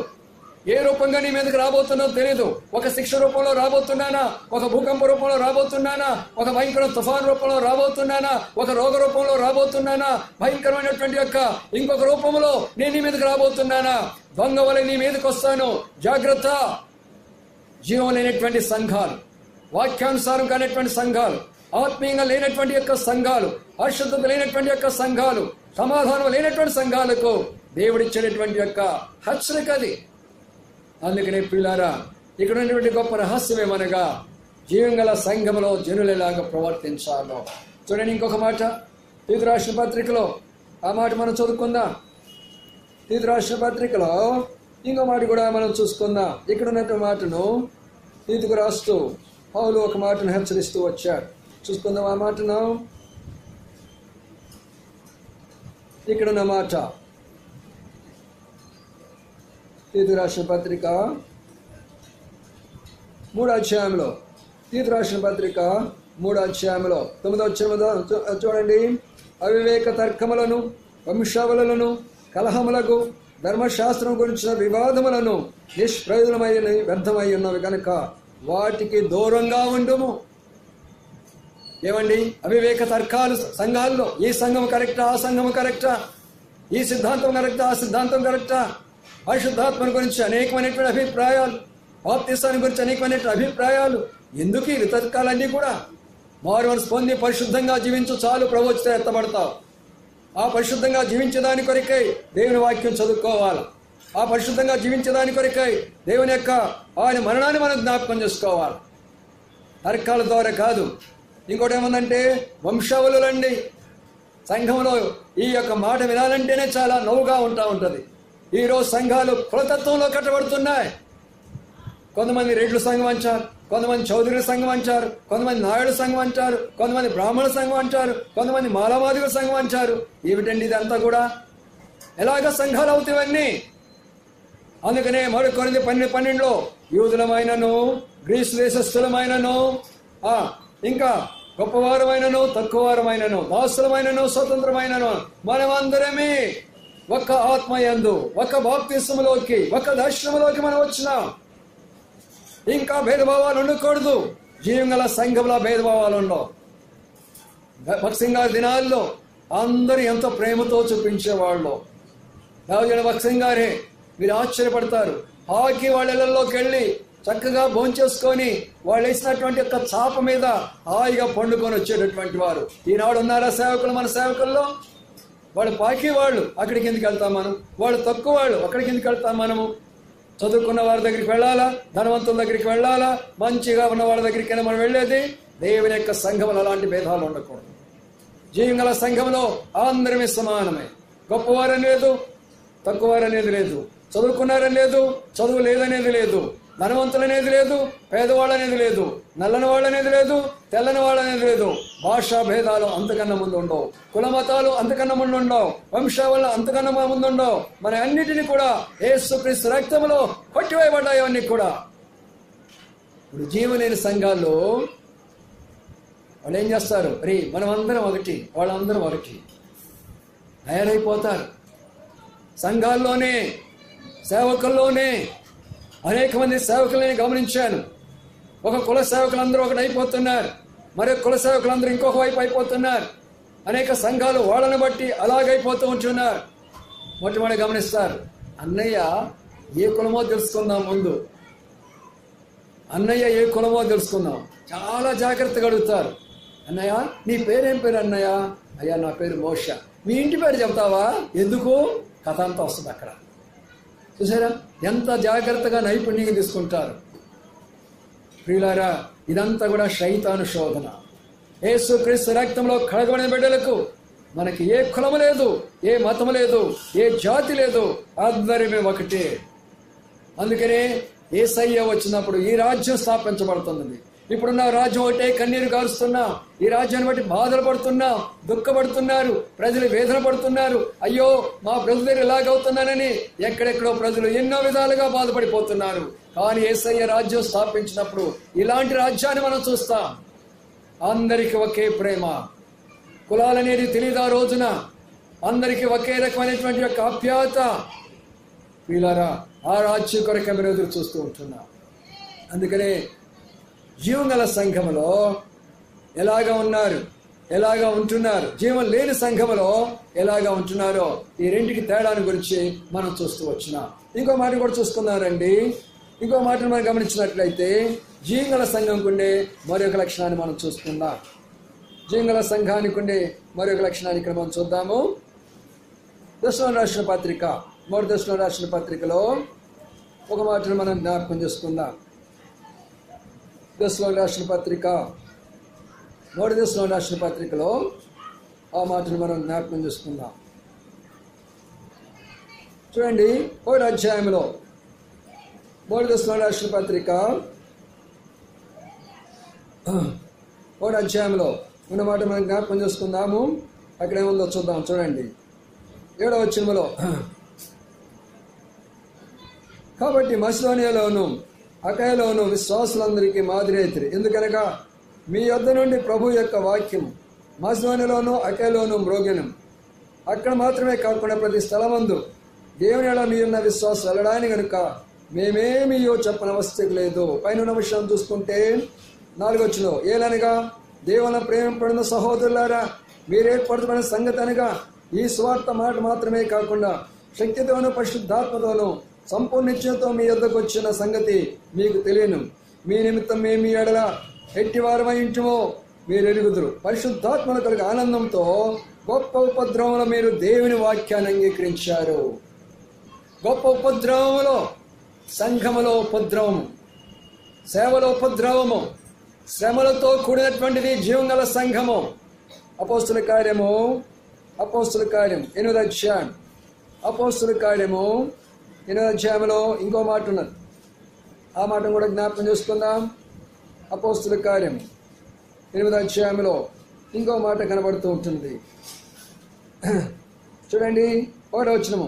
ఏ రూపంగా నీ మీదకి రాబోతున్నావో తెలియదు. ఒక శిక్ష రూపంలో రాబోతున్నానా, ఒక భూకంప రూపంలో రాబోతున్నానా, ఒక భయంకర తుఫాన్ రూపంలో రాబోతున్నానా, ఒక రోగ రూపంలో రాబోతున్నానా, భయంకరమైనటువంటి యొక్క ఇంకొక రూపంలో నేను నీ మీదకి రాబోతున్నానా? దొంగ వలె నీ మీదకి వస్తాను, జాగ్రత్త. జీవం లేనటువంటి సంఘాలు, వాక్యానుసారం కానటువంటి సంఘాలు, ఆత్మీయంగా లేనటువంటి యొక్క సంఘాలు, పరిశుద్ధత లేనటువంటి యొక్క సంఘాలు, సమాధానం లేనటువంటి సంఘాలకు దేవుడిచ్చేటటువంటి యొక్క హెచ్చరిక అది. అందుకనే ప్రియులారా, ఇక్కడ ఉన్నటువంటి గొప్ప రహస్యమేమనగా జీవం గల సంఘంలో జనులు ఎలాగా ప్రవర్తించాలో చూడండి. ఇంకొక మాట తీతు రాసిన పత్రికలో, ఆ మాట మనం చదువుకుందాం. తీతు రాసిన పత్రికలో ఇంకో మాట కూడా మనం చూసుకుందాం. ఇక్కడ ఉన్నటువంటి మాటను తీతుకు రాస్తూ పౌలు ఒక మాటను హెచ్చరిస్తూ వచ్చాడు. చూసుకుందాం ఆ మాటను. ఇక్కడున్న మాట తీతు రాసిన పత్రిక 3వ అధ్యాయంలో, తీతు రాసిన పత్రిక 3వ అధ్యాయంలో 9వ వచనం చూడండి. అవివేక తర్కములను, వంశావళులను, కలహములకు, ధర్మశాస్త్రం గురించిన వివాదములను నిష్ప్రయోజనమైన వ్యర్థమై ఉన్నవి కనుక వాటికి దూరంగా ఉండుము. ఏమండి, అవివేక తర్కాలు సంఘాల్లో, ఈ సంఘం కరెక్టా, ఆ సంఘం కరెక్టా, ఈ సిద్ధాంతం కరెక్టా, ఆ సిద్ధాంతం కరెక్టా, పరిశుద్ధాత్మను గురించి అనేకమైనటువంటి అభిప్రాయాలు, బాప్తిసాన్ని గురించి అనేకమైనటువంటి అభిప్రాయాలు. ఎందుకు ఈ వితర్కాలన్నీ కూడా? మారు మనసు పొంది పరిశుద్ధంగా జీవించు, చాలు, ప్రభువుతో ఎత్తబడతావు. ఆ పరిశుద్ధంగా జీవించేదాని కొరకై దేవుని వాక్యం చదువుకోవాలి. ఆ పరిశుద్ధంగా జీవించేదాని కొరకై దేవుని యొక్క ఆయన మరణాన్ని మనం జ్ఞాపకం చేసుకోవాలి, తర్కాల ద్వారా కాదు. ఇంకోటి ఏమందంటే వంశావళులండి. సంఘంలో ఈ యొక్క మాట వినాలంటేనే చాలా నవ్వుగా ఉంటుంది. ఈరోజు సంఘాలు కులతత్వంలో కట్టబడుతున్నాయి. కొంతమంది రెడ్లు సంఘం అంటారు, కొంతమంది చౌదరుల సంఘం అంటారు, కొంతమంది నాయుడు సంఘం అంటారు, కొంతమంది బ్రాహ్మణ సంఘం అంటారు, కొంతమంది మాలమాదిగ సంఘం అంటారు. ఏమిటండి ఇదంతా కూడా? ఎలాగ సంఘాలు అవుతావన్నీ? అందుకనే 1 కొరింథీ 12:12 యూదులమైనను, గ్రీసు దేశస్థులమైనను, ఇంకా గొప్పవారమైనను, తక్కువవారమైనను, దాసులమైనను, స్వతంత్రమైనను, మనమందరమే ఒక ఆత్మయందు, ఒక బాప్తిస్మలోకి, ఒక దర్శనంలోకి మనం వచ్చినాం. ఇంకా భేదభావాలు ఉండకూడదు. జీవం గల సంఘంలో భేదభావాలు ఉండవు. భక్సింగ్ గారి దినాల్లో అందరూ ఎంతో ప్రేమతో చూపించేవాళ్ళు. రాజుల భక్సింగ్ గారే, మీరు ఆశ్చర్యపడతారు. హాకీ వాళ్ళ ఇళ్లలోకి వెళ్ళి చక్కగా భోంచేసుకొని వాళ్ళు వేసినటువంటి యొక్క చాప మీద హాయిగా పండుకొని వచ్చేటటువంటి వారు. ఈనాడు ఉన్నారా సేవకులు? మన సేవకుల్లో వాళ్ళు పాకి వాళ్ళు, అక్కడికి ఎందుకు వెళ్తాం మనం? వాళ్ళు తక్కువ వాళ్ళు, అక్కడికి ఎందుకు వెళ్తాం మనము? చదువుకున్న వారి దగ్గరికి వెళ్ళాలా, ధనవంతుల దగ్గరికి వెళ్ళాలా, మంచిగా ఉన్న వాళ్ళ దగ్గరికైనా మనం వెళ్ళేది. దేవుని యొక్క సంఘంలో అలాంటి భేదాలు ఉండకూడదు. జీవం గల సంఘంలో అందరమే సమానమే. గొప్పవారని లేదు, తక్కువారనేది లేదు, చదువుకున్నారని లేదు, చదువు లేదనేది లేదు, ధనవంతులనేది లేదు, పేదవాళ్ళనేది లేదు, నల్లని వాళ్ళనేది లేదు, తెల్లని వాళ్ళనేది లేదు. భాషా భేదాలు అంతకన్నా ముందు ఉండవు, కుల మతాలు అంతకన్నా ముందు ఉండవు, వంశావళ అంతకన్నా ముందు ఉండవు. మన అన్నిటినీ కూడా యేసుక్రీస్తు రక్తంలో కొట్టివేయబడ్డాయి అన్నీ కూడా. ఇప్పుడు జీవలేని సంఘాల్లో వాళ్ళు ఏం చేస్తారు? మనం అందరం ఒకటి, వాళ్ళందరం ఒకటి తయారైపోతారు. సంఘాల్లోనే, సేవకుల్లోనే అనేక మంది సేవకులని గమనించాను. ఒక కుల సేవకులందరూ ఒకటి అయిపోతున్నారు, మరొక కుల సేవకులందరూ ఇంకొక వైపు అయిపోతున్నారు. అనేక సంఘాలు వాళ్ళని బట్టి అలాగైపోతూ ఉంటున్నారు. మొట్టమొదటి గమనిస్తారు, అన్నయ్య ఏ కులమో తెలుసుకుందాం. ముందు అన్నయ్య ఏ కులమో తెలుసుకుందాం. చాలా జాగ్రత్తగా అడుగుతారు. అన్నయ్య నీ పేరేం పేరు? అన్నయ్య, అయ్యా నా పేరు మోష. మీ ఇంటి పేరు చెప్తావా? ఎందుకు? కథ అంతా వస్తుంది అక్కడ. చూసారా ఎంత జాగ్రత్తగా నైపుణ్యంగా తీసుకుంటారు. ప్రియులారా, ఇదంతా కూడా శైతాను శోధన. యేసుక్రీస్తు రక్తంలో కడగబడిన బిడ్డలకు మనకి ఏ కులము లేదు, ఏ మతము లేదు, ఏ జాతి లేదు, అందరమే ఒకటే. అందుకనే యేసయ్య వచ్చినప్పుడు ఈ రాజ్యం స్థాపించబడుతున్నది. ఇప్పుడున్న రాజ్యం ఒకటే, కన్నీరు కారుస్తున్నా, ఈ రాజ్యాన్ని బట్టి బాధలు పడుతున్నా, దుఃఖపడుతున్నారు, ప్రజలు వేదన పడుతున్నారు. అయ్యో మా బ్రదర్ ఇలాగవుతున్నానని ఎక్కడెక్కడో ప్రజలు ఎన్నో విధాలుగా బాధపడిపోతున్నారు. కానీ యేసయ్య రాజ్యం స్థాపించినప్పుడు ఇలాంటి రాజ్యాన్ని మనం చూస్తాం. అందరికీ ఒకే ప్రేమ, కులాలనేది తెలియదు. ఆ రోజున అందరికీ ఒకే రకమైనటువంటి యొక్క ఆప్యాయత. వీళ్ళారా ఆ రాజ్యం కొరకు మీరు ఎదురు చూస్తూ ఉంటున్నాం. అందుకనే జీవంగల సంఘములో ఎలాగా ఉన్నారు, ఎలాగా ఉంటున్నారు, జీవం లేని సంఘములో ఎలాగా ఉంటున్నారో ఈ రెంటికి తేడాని గురించి మనం చూస్తూ వచ్చినాం. ఇంకో మాట కూడా చూసుకున్నారండి. ఇంకో మాటను మనం గమనించినట్లయితే జీవంగల సంఘంకు ఉండే మరొక లక్షణాన్ని మనం చూసుకుందాం. జీవంగల సంఘానికి ఉండే మరొక లక్షణాన్ని ఇక్కడ మనం చూద్దాము. దశలోని రాసిన పత్రిక, మొదటి దశలోని రాసిన పత్రికలో ఒక మాటను మనం జ్ఞాపకం చేసుకుందాం. దశలోని రాసిన పత్రిక, మొదటి దశలోని రాసిన పత్రికలో ఆ మాటను మనం జ్ఞాపకం చేసుకుందాం. చూడండి, ఒకటి అధ్యాయంలో, మొదటి దశలోని రాసిన పత్రిక ఒకటి అధ్యాయంలో ఉన్న మాట మనం జ్ఞాపకం చేసుకుందాము. అక్కడ ఏముందో చూద్దాం. చూడండి 7వ వచనములో, కాబట్టి మసిదోనియాలోను అకయలోను విశ్వాసులందరికీ మాదిరి అయితిరి. ఎందుకనగా మీ యొద్ద నుండి ప్రభు యొక్క వాక్యం మసిదోనియాలోను అకయలోను మ్రోగెను. అక్కడ మాత్రమే కాకుండా ప్రతి స్థలమందు దేవుని ఎడల మీ ఉన్న విశ్వాసం వెళ్ళడానికి కనుక మేమేమియో చెప్పనవసరం లేదు. పైన విషయం చూసుకుంటే 4వ వచనం, ఏలనగా దేవుని ప్రేమపడిన సహోదరులారా, మీరు ఏర్పడుతున్న సంగతి అనగా ఈ స్వార్థ మాట మాత్రమే కాకుండా శక్తితోనూ పరిశుద్ధాత్మతోనూ సంపూర్ణ నిశ్చయంతో మీ యొద్దకు వచ్చిన సంగతి మీకు తెలియను. మీ నిమిత్తం మేము మీ ఎడల ఎట్టివారమై ఉంటుమో మీరు ఎరుగుదురు. పరిశుద్ధాత్మల కలిగి ఆనందంతో గొప్ప ఉపద్రవంలో మీరు దేవుని వాక్యాన్ని అంగీకరించారు. గొప్ప ఉపద్రవములో, సంఘములో ఉపద్రవము, సేవలో ఉపద్రవము, శ్రమలతో కూడినటువంటిది జీవంగల సంఘము. అపోస్తుల కార్యము 8వ అధ్యాయం, అపోస్తుల కార్యము 8వ అధ్యాయంలో ఇంకో మాట ఉన్నది. ఆ మాట కూడా జ్ఞాపకం చేసుకుందాం. అపోస్తుల కార్యం 8వ అధ్యాయంలో ఇంకో మాట కనబడుతూ ఉంటుంది. చూడండి 1వ వచనము,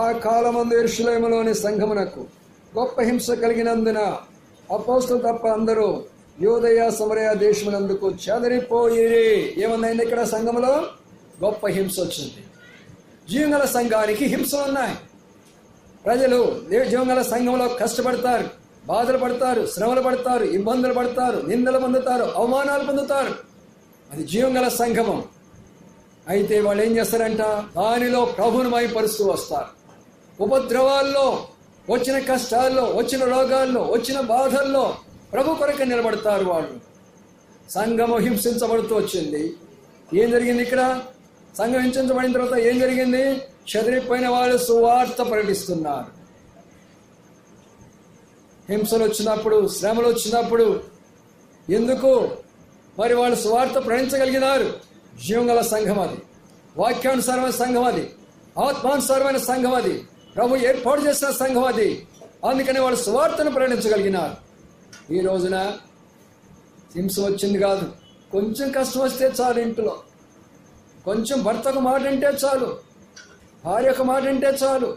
ఆ కాలమందు యెరూషలేములోని సంఘమునకు గొప్ప హింస కలిగినందున అపోస్తులు తప్ప అందరూ యూదయ సమరయ దేశమునందుకు చెదరిపోయిరి. ఏమన్నాయింది ఇక్కడ? సంఘములో గొప్ప హింస వచ్చింది. జీవంగల సంఘానికి హింసలు ఉన్నాయి. ప్రజలు జీవంగల సంఘంలో కష్టపడతారు, బాధలు పడతారు, శ్రమలు పడతారు, ఇబ్బందులు పడతారు, నిందలు పొందుతారు, అవమానాలు పొందుతారు. అది జీవంగల సంఘము. అయితే వాళ్ళు ఏం చేస్తారంట? దానిలో ప్రభువును మైపరుస్తూ వస్తారు. ఉపద్రవాల్లో, వచ్చిన కష్టాల్లో, వచ్చిన రోగాల్లో, వచ్చిన బాధల్లో ప్రభు కొరకు నిలబడతారు. వాళ్ళు సంఘము హింసించబడుతూ వచ్చింది. ఏం జరిగింది ఇక్కడ? సంఘం హింసించబడిన తర్వాత ఏం జరిగింది? చెదిరిపోయిన వాళ్ళు సువార్త ప్రకటిస్తున్నారు. హింసలు వచ్చినప్పుడు, శ్రమలు వచ్చినప్పుడు ఎందుకు మరి వాళ్ళు సువార్త ప్రకటించగలిగినారు? జీవంగల సంఘం అది, వాక్యానుసారమైన సంఘం అది, ఆత్మానుసారమైన సంఘం అది, ప్రభు ఏర్పాటు చేసిన సంఘం అది. అందుకని వాళ్ళు సువార్తను ప్రకటించగలిగినారు. ఈ రోజున హింస వచ్చింది కాదు, కొంచెం కష్టం వస్తే చాలు, ఇంట్లో కొంచెం భర్త ఒక మాట అంటే చాలు, భార్య ఒక మాట అంటే చాలు,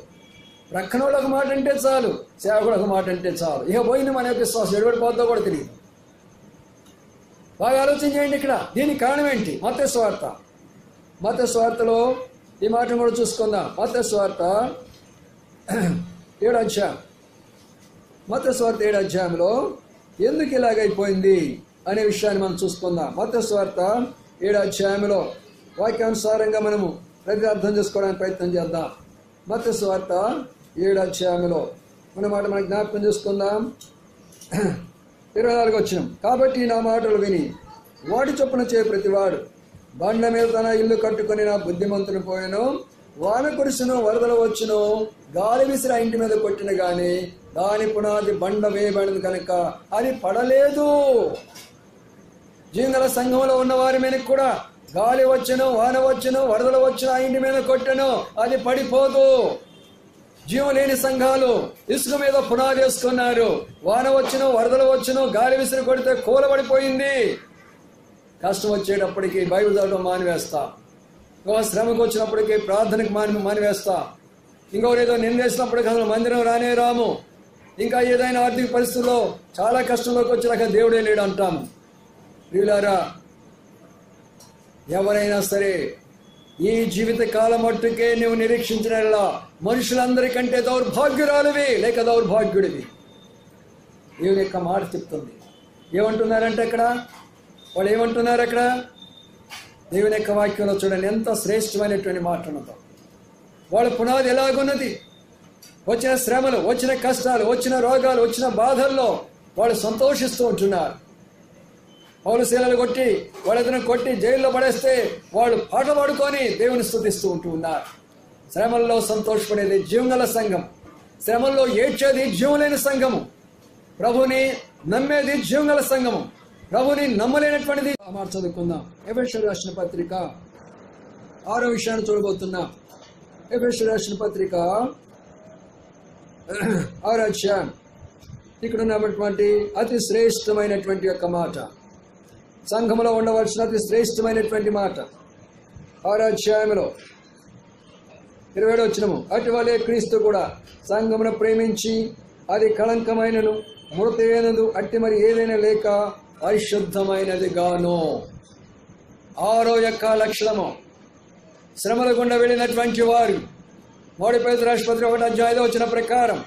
ప్రక్కన వాళ్ళు ఒక మాట అంటే చాలు, సేవకుడు ఒక మాట అంటే చాలు, ఇక పోయింది మన యొక్క విశ్వాసం ఎడబడిపోద్దో కూడా తెలియదు. బాగా ఆలోచన చేయండి. ఇక్కడ దీనికి కారణం ఏంటి? మత్తయి సువార్త. మత్తయి సువార్తలో ఈ మాటను కూడా చూసుకుందాం. మత్తయి సువార్త 7వ అధ్యాయం. మత్తయి సువార్త 7వ అధ్యాయంలో ఎందుకు ఇలాగైపోయింది అనే విషయాన్ని మనం చూసుకుందాం. మత్తయి సువార్త 7వ అధ్యాయంలో వాక్యానుసారంగా మనము ప్రతి అర్థం చేసుకోవడానికి ప్రయత్నం చేద్దాం. మత్తయి సువార్త 7వ అధ్యాయంలో మన మాట మనం జ్ఞాపకం చేసుకుందాం. 24వ వచనం. కాబట్టి నా మాటలు విని వాటి చొప్పున చేయ ప్రతివాడు బండ మీద తన ఇల్లు కట్టుకుని నా బుద్ధిమంతుని పోయాను. వాన కురిసిను, వరదలు వచ్చును, గాలి విసిరి ఇంటి మీద కొట్టిన గాని దాని పునాది బండ వేయబడింది కనుక అది పడలేదు. జీవగల సంఘంలో ఉన్న వారి మీద కూడా గాలి వచ్చును, వాన వచ్చును, వరదలు వచ్చును, ఆ ఇంటి మీద కొట్టను, అది పడిపోదు. జీవం లేని సంఘాలు ఇసుక మీద పునాది వేసుకున్నారు. వాన వచ్చును, వరదలు వచ్చును, గాలి విసిరి కొడితే కూలబడిపోయింది. కష్టం వచ్చేటప్పటికి బైబిల్ చదవడం మానివేస్తా, శ్రమకు వచ్చినప్పటికీ ప్రార్థనకు మానివేస్తా, ఇంకొకరేదో నిందేసినప్పటికీ అసలు మందిరం రానే రాము, ఇంకా ఏదైనా ఆర్థిక పరిస్థితుల్లో చాలా కష్టంలోకి వచ్చినాక దేవుడే లేడు అంటాము. ప్రియులారా, ఎవరైనా సరే ఈ జీవిత కాలం మట్టుకే నువ్వు నిరీక్షించిన మనుషులందరికంటే దౌర్భాగ్యురాలివి లేక దౌర్భాగ్యుడివి. దేవుని యొక్క మాట చెప్తుంది. ఏమంటున్నారంటే అక్కడ వాళ్ళు ఏమంటున్నారు? అక్కడ దేవుని యొక్క వాక్యంలో చూడండి ఎంత శ్రేష్టమైనటువంటి మాట ఉన్నదో. వాళ్ళ పునాది ఎలాగున్నది? వచ్చిన శ్రమలు, వచ్చిన కష్టాలు, వచ్చిన రోగాలు, వచ్చిన బాధల్లో వాళ్ళు సంతోషిస్తూ ఉంటున్నారు. పౌలుశీలలు కొట్టి వాళ్ళని కొట్టి జైల్లో పడేస్తే వాళ్ళు పాట పాడుకొని దేవుని స్తుతిస్తూ ఉంటూ ఉన్నారు. శ్రమల్లో సంతోషపడేది జీవంగల సంఘం, శ్రమల్లో ఏడ్చేది జీవం లేని సంఘము, ప్రభుని నమ్మేది జీవంగల సంఘము, ప్రభుని నమ్మలేనటువంటిది. మాట చదువుకుందాం. ఎఫెసీయులకు రాసిన పత్రిక 6వ విషయాన్ని చూడబోతున్నాం. ఎఫెసీయులకు రాసిన పత్రిక 6వ అధ్యాయం. ఇక్కడ ఉన్నటువంటి అతి శ్రేష్టమైనటువంటి యొక్క మాట, సంఘంలో ఉండవలసిన అతి శ్రేష్టమైనటువంటి మాట. 6వ అధ్యాయంలో 27వ వచనము. అటువలే క్రీస్తు కూడా సంఘమును ప్రేమించి అది కళంకమైనను మృతైనదు అట్టి మరి ఏదైనా లేక పరిశుద్ధమైనది గాను. 6వ యొక్క లక్షణము, శ్రమల గుండా వెళ్ళినటువంటి వారు 1 పేతురు రాసిన పత్రిక 1వ అధ్యాయం 5వ వచనం ప్రకారం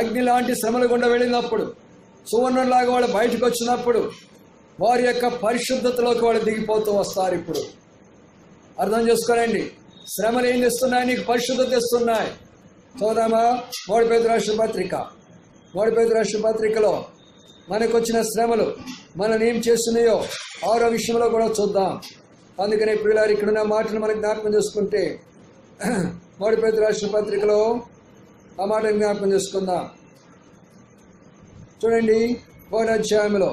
అగ్ని లాంటి శ్రమల గుండా వెళ్ళినప్పుడు, సువర్ణంలాగా వాళ్ళు బయటకు వచ్చినప్పుడు వారి యొక్క పరిశుద్ధతలోకి వాళ్ళు దిగిపోతూ వస్తారు. ఇప్పుడు అర్థం చేసుకోనండి, శ్రమలు ఏం చేస్తున్నాయి? నీకు పరిశుద్ధత ఇస్తున్నాయి. చూద్దామా? 1 పేతురు రాసిన పత్రిక 1 పేతురు రాసిన పత్రికలో మనకు వచ్చిన శ్రమలు మనల్ని ఏం చేస్తున్నాయో 6వ విషయంలో కూడా చూద్దాం. అందుకనే పిల్లలు ఇక్కడున్న మాటలు మనకు జ్ఞాపకం చేసుకుంటే 1 పేతురు రాసిన పత్రికలో ఆ మాటను జ్ఞాపకం చేసుకుందాం. చూడండి 1వ అధ్యాయంలో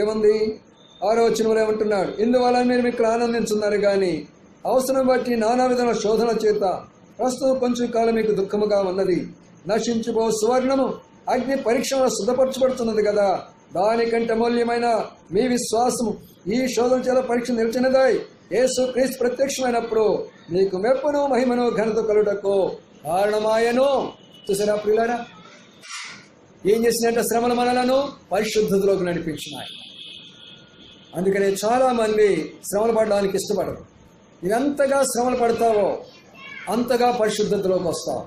ఏముంది? 6వ వచనంలో ఏమంటున్నాడు? ఇందువల్ల మీరు మీకు ఆనందించున్నారు కానీ అవసరం బట్టి నానా విధమైన శోధన చేత ప్రస్తుతం కొంచెం కాలం మీకు దుఃఖముగా ఉన్నది. నశించిపో సువర్ణము అగ్ని పరీక్షలో శుద్ధపరచబడుతున్నది కదా, దానికంటే అమూల్యమైన మీ విశ్వాసము ఈ శోధన చేత పరీక్ష నిలిచినదాయి యేసు క్రీస్తు ప్రత్యక్షమైనప్పుడు మీకు మెప్పును మహిమను ఘనత కలుటకు కారణమాయను. చూసారా ప్రియులారా, ఏం చేసినట్టు శ్రమలు మనలను పరిశుద్ధతలోకి నడిపించినాయి. అందుకనే చాలా మంది శ్రమలు పడడానికి ఇష్టపడరు. ఎంతగా శ్రమలు పడతావో అంతగా పరిశుద్ధతలోకి వస్తావు.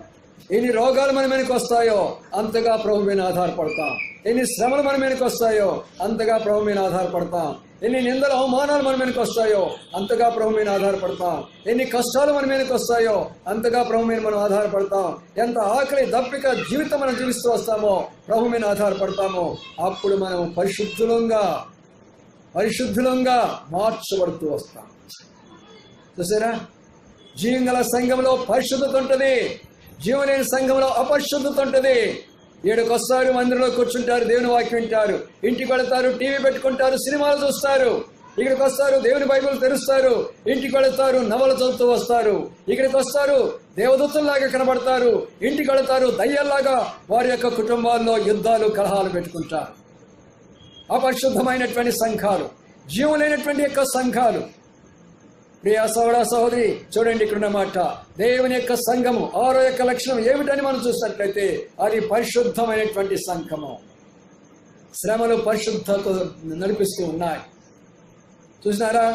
ఎన్ని రోగాలు మన మీదకి వస్తాయో అంతగా ప్రభు మీద ఆధారపడతాం. ఎన్ని శ్రమలు మన మీదకి వస్తాయో అంతగా ప్రభు మీద ఆధారపడతాం. ఎన్ని నిందలు అవమానాలు మన మీదకి వస్తాయో అంతగా ప్రభు మీద ఆధారపడతాం. ఎన్ని కష్టాలు మన మీదకి వస్తాయో అంతగా ప్రభు మీద మనం ఆధారపడతాం. ఎంత ఆకలి దప్పిక జీవితం మనం జీవిస్తూ వస్తామో ప్రభు మీద ఆధారపడతామో అప్పుడు మనం పరిశుద్ధులంగా మార్చబడుతూ వస్తాం. చూసారా, జీవంగల సంఘంలో పరిశుద్ధత ఉంటుంది, జీవం లేని సంఘంలో అపరిశుద్ధత ఉంటుంది. 7కి వస్తారు, మందిరంలో కూర్చుంటారు, దేవుని వాక్యం వింటారు, ఇంటికి వెళతారు, టీవీ పెట్టుకుంటారు, సినిమాలు చూస్తారు, ఇక్కడికి వస్తారు, దేవుని బైబిల్ తెరుస్తారు, ఇంటికి వెళతారు, నవలు చదువుతూ వస్తారు. ఇక్కడికి వస్తారు, దేవదూతల్లాగా కనబడతారు, ఇంటికి వెళతారు, దయ్యాల్లాగా వారి యొక్క కుటుంబాల్లో యుద్ధాలు కలహాలు పెట్టుకుంటారు. అపరిశుద్ధమైనటువంటి సంఘాలు, జీవం లేనటువంటి యొక్క సంఘాలు. ప్రియ సోదర సహోదరి, చూడండి ఇక్కడున్న మాట, దేవుని యొక్క సంఘము 6వ యొక్క లక్షణం ఏమిటని మనం చూసినట్లయితే అది పరిశుద్ధమైనటువంటి సంఘము. శ్రమలు పరిశుద్ధత నడిపిస్తూ ఉన్నాయి. చూసినారా?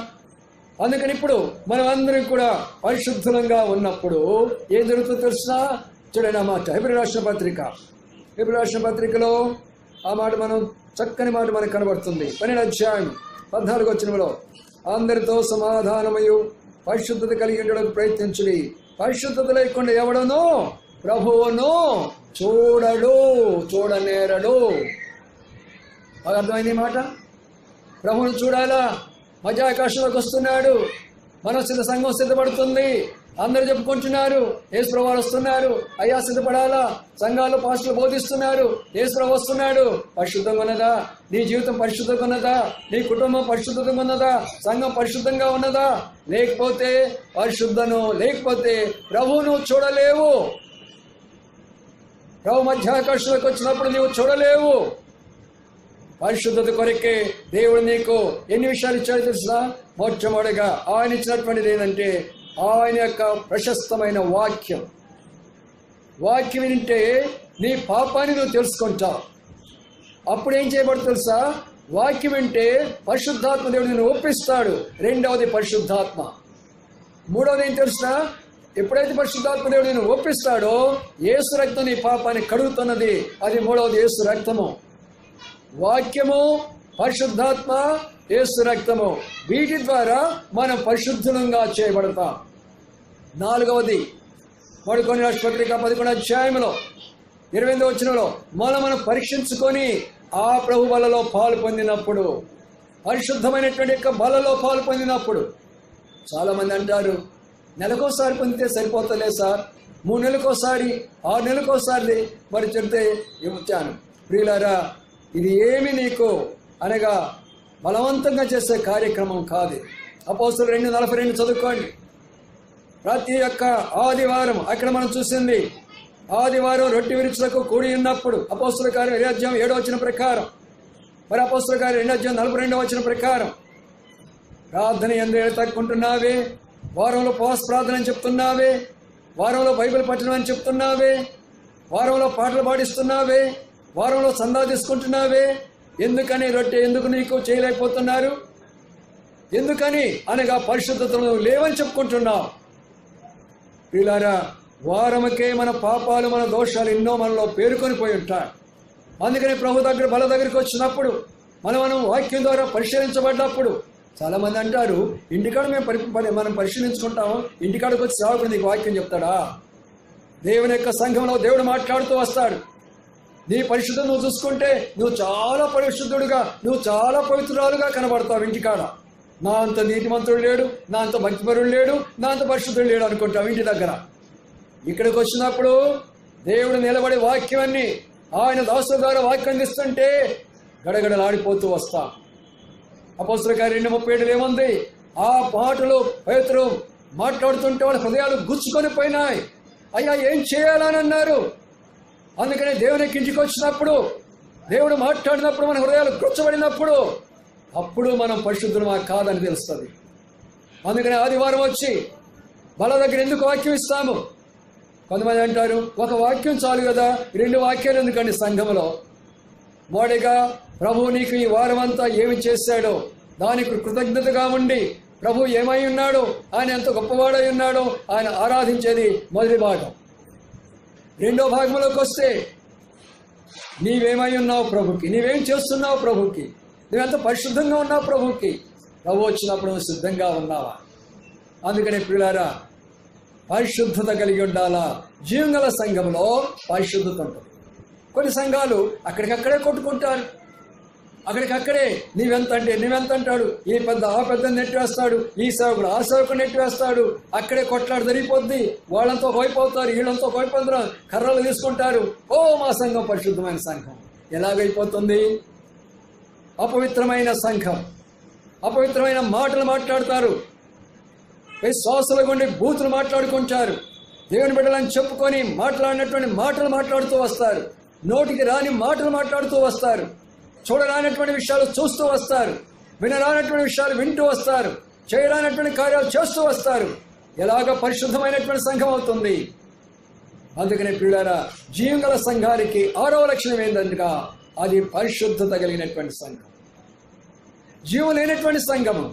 అందుకని ఇప్పుడు మనం అందరం కూడా పరిశుద్ధంగా ఉన్నప్పుడు ఏం జరుగుతుందో తెలుసునా? చూడండి ఆ మాట, హెబ్రీ రాసిన పత్రికలో ఆ మాట మనం చక్కని మాట మనకు కనబడుతుంది. 12వ అధ్యాయం 14వ వచనంలో, అందరితో సమాధానమయు పరిశుద్ధత కలిగి ఉండడానికి ప్రయత్నించుడి, పరిశుద్ధత లేకుండా ఎవడనో ప్రభువును చూడనేరడు. అర్థమైంది మాట? ప్రభువును చూడాలా? మధ్యాకాశంలోకి వస్తున్నాడు, మనస్సుల సంఘం సిద్ధపడుతుంది, అందరూ చెప్పుకుంటున్నారు యేసు ప్రభు వస్తున్నారు, అయ్యా సిద్ధపడాలా, సంఘాలు పాస్టర్లు బోధిస్తున్నారు, యేసు ప్రభు వస్తున్నాడు. పరిశుద్ధంగా ఉన్నదా? నీ జీవితం పరిశుద్ధంగా ఉన్నదా? నీ కుటుంబం పరిశుద్ధంగా ఉన్నదా? సంఘం పరిశుద్ధంగా ఉన్నదా? లేకపోతే లేకపోతే ప్రభువును చూడలేవు. ప్రభు మధ్యాకాశంలోకి వచ్చినప్పుడు నీవు చూడలేవు. పరిశుద్ధత కొరకే దేవుడు నీకు ఎన్ని విషయాలు ఇచ్చాడో తెలుసా? మొట్టమొదటిగా ఆయన ఇచ్చినటువంటిది ఏంటంటే ఆయన యొక్క ప్రశస్తమైన వాక్యం వింటే నీ పాపాన్ని నువ్వు తెలుసుకుంటావు. అప్పుడు ఏం చేయబడుతుంది తెలుసా? వాక్యం వింటే పరిశుద్ధాత్మ దేవుడు నిన్ను ఒప్పిస్తాడు. రెండవది పరిశుద్ధాత్మ. మూడవది ఏం తెలుసా? ఎప్పుడైతే పరిశుద్ధాత్మ దేవుడు నిన్ను ఒప్పిస్తాడో యేసు రక్తం నీ పాపాన్ని కడుగుతున్నది. అది మూడవది, యేసు రక్తము. వాక్యము, పరిశుద్ధాత్మ, యేసు రక్తము, వీటి ద్వారా మనం పరిశుద్ధంగా చేయబడతాం. నాలుగవది, కొన్ని పత్రిక 11వ అధ్యాయంలో 28వ వచనంలో మనం పరీక్షించుకొని ఆ ప్రభు బలలో పాలు పొందినప్పుడు, పరిశుద్ధమైనటువంటి యొక్క బలలో పాలు పొందినప్పుడు, చాలా మంది అంటారు నెలకోసారి పొందితే సరిపోతలే సార్, 3 నెలలకోసారి 6 నెలలకోసారి మరి చెప్తే ఇచ్చాను. ప్రియులారా, ఇది ఏమి నీకు అనగా బలవంతంగా చేసే కార్యక్రమం కాదు. అపోస్తలులు 2:42 చదువుకోండి. ప్రతి ఒక్క ఆదివారం అక్కడ మనం చూసింది, ఆదివారం రొట్టె విరుచులకు కూడి ఉన్నప్పుడు అపోస్తలుల కార్యం 2వ అధ్యాయం 7వ వచనం ప్రకారం, మరి అపోస్తలుల కార్యం 2వ అధ్యాయం 42వ వచనం ప్రకారం ప్రార్థన ఎందుకు తక్కుంటున్నావే, వారంలో ఉపవాస ప్రార్థన అని చెప్తున్నావే, వారంలో బైబిల్ పఠనం అని చెప్తున్నావే, వారంలో పాటలు పాడిస్తున్నావే, వారంలో సందా తీసుకుంటున్నావే, ఎందుకని రొట్టె ఎందుకు నీకు చేయలేకపోతున్నారు? ఎందుకని అనగా పరిశుద్ధతను లేవని చెప్పుకుంటున్నావు. ప్రియులారా, వారముకే మన పాపాలు, మన దోషాలు ఎన్నో మనలో పేరుకొని పోయి ఉంటాయి. అందుకని ప్రభు బల దగ్గరికి వచ్చినప్పుడు మనం వాక్యం ద్వారా పరిశీలించబడ్డప్పుడు చాలా మంది అంటారు, ఇంటికాడ మనం పరిశీలించుకుంటాము, ఇంటికాడకు వచ్చి సేవకుడు నీకు వాక్యం చెప్తాడా? దేవుని యొక్క సంఘంలో దేవుడు మాట్లాడుతూ వస్తాడు. నీ పరిశుద్ధం నువ్వు చూసుకుంటే నువ్వు చాలా పరిశుద్ధుడుగా, నువ్వు చాలా పవిత్రురాలుగా కనబడతావు. ఇంటికాడ నా అంత నీతిమంతుడు లేడు, నా అంత భక్తిపరుడు లేడు, నా అంత పరిశుద్ధుడు లేడు అనుకుంటావు ఇంటి దగ్గర. ఇక్కడికి వచ్చినప్పుడు దేవుడు నిలబడి వాక్యాన్ని ఆయన దాసుల ద్వారా వాక్యం ఇస్తుంటే గడగడలాడిపోతూ వస్తా. అపోస్తలుల కార్యం 2:37 ఏముంది? ఆ పాటలు పేతురు మాట్లాడుతుంటే వాళ్ళ హృదయాలు గుచ్చుకొని పోయినాయి. అయ్యా ఏం చేయాలని అన్నారు. అందుకనే దేవునికి ఇంటికి వచ్చినప్పుడు, దేవుడు మాట్లాడినప్పుడు మన హృదయాలు గుచ్చబడినప్పుడు అప్పుడు మనం పరిశుద్ధులమా కాదని తెలుస్తుంది. అందుకని ఆదివారం వచ్చి బల దగ్గర ఎందుకు వాక్యం ఇస్తాము? కొంతమంది అంటారు ఒక వాక్యం చాలు కదా, 2 వాక్యాలు ఎందుకండి సంఘంలో? మోడీగా ప్రభు నీకు ఈ వారం అంతా ఏమి చేశాడో దానికి కృతజ్ఞతగా ఉండి ప్రభు ఏమై ఉన్నాడో, ఆయన ఎంత గొప్పవాడై ఉన్నాడో ఆయన ఆరాధించేది మొదటి భాగం. 2వ భాగంలోకి వస్తే నీవేమై ఉన్నావు ప్రభుకి, నీవేం చేస్తున్నావు ప్రభుకి, నువ్వెంత పరిశుద్ధంగా ఉన్నావు ప్రభుకి. ప్రభు వచ్చినప్పుడు నువ్వు సిద్ధంగా ఉన్నావా? అందుకని ప్రియులారా, పరిశుద్ధత కలిగి ఉండాలా. జీవంగల సంఘంలో పరిశుద్ధత ఉంటుంది. కొన్ని సంఘాలు అక్కడికక్కడే కొట్టుకుంటారు, అక్కడికక్కడే నీవెంత అంటాడు, ఈ పెద్ద ఆ పెద్ద నెట్టివేస్తాడు, ఈ సేవకుడు ఆ సేవకుడు నెట్టివేస్తాడు, అక్కడే కొట్లాడు జరిగిపోద్ది. వాళ్ళంతా ఒకవైపోతారు, వీళ్ళంతా ఒకవైపోతారు, కర్రలు తీసుకుంటారు. ఓ మా సంఘం పరిశుద్ధమైన సంఘం. ఎలాగైపోతుంది? అపవిత్రమైన సంఘం. అపవిత్రమైన మాటలు మాట్లాడతారు, విశ్వాసుల గుండి బూతులు మాట్లాడుకుంటారు, దేవుని బిడ్డలని చెప్పుకొని మాట్లాడినటువంటి మాటలు మాట్లాడుతూ వస్తారు, నోటికి రాని మాటలు మాట్లాడుతూ వస్తారు, చూడరానటువంటి విషయాలు చూస్తూ వస్తారు, వినరానటువంటి విషయాలు వింటూ వస్తారు, చేయరానటువంటి కార్యాలు చేస్తూ వస్తారు. ఎలాగ పరిశుద్ధమైనటువంటి సంఘం అవుతుంది? అందుకనే ప్రియులారా, జీవం గల సంఘానికి 6వ లక్షణం ఏంటనగా అది పరిశుద్ధత కలిగినటువంటి సంఘం. జీవం లేనటువంటి సంఘము,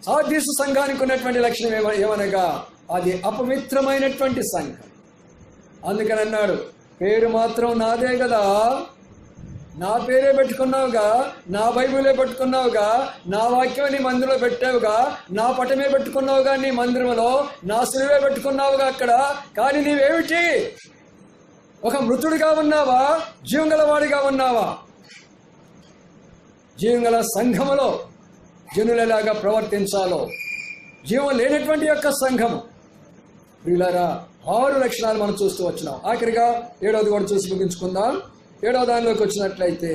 సార్దీసు సంఘానికి ఉన్నటువంటి లక్షణం ఏమనగా అది అపవిత్రమైనటువంటి సంఘం. అందుకని అన్నాడు, పేరు మాత్రం నాదే కదా, నా పేరే పెట్టుకున్నావుగా, నా బైబిలే పెట్టుకున్నావుగా, నా వాక్యం నీ మందిరంలో పెట్టావుగా, నా పటమే పెట్టుకున్నావుగా నీ మందిరంలో, నా సిలువే పెట్టుకున్నావుగా అక్కడ. కానీ నీవేమిటి? ఒక మృతుడిగా ఉన్నావా, జీవంగలవాడిగా ఉన్నావా? జీవంగల సంఘములో జనులలాగా ప్రవర్తించాలో, జీవం లేనటువంటి యొక్క సంఘము. ప్రియులారా, 6 లక్షణాలు మనం చూస్తూ వచ్చినాం. ఆఖరిగా 7వది కూడా చూసి ముగించుకుందాం. 7వ దానిలోకి వచ్చినట్లయితే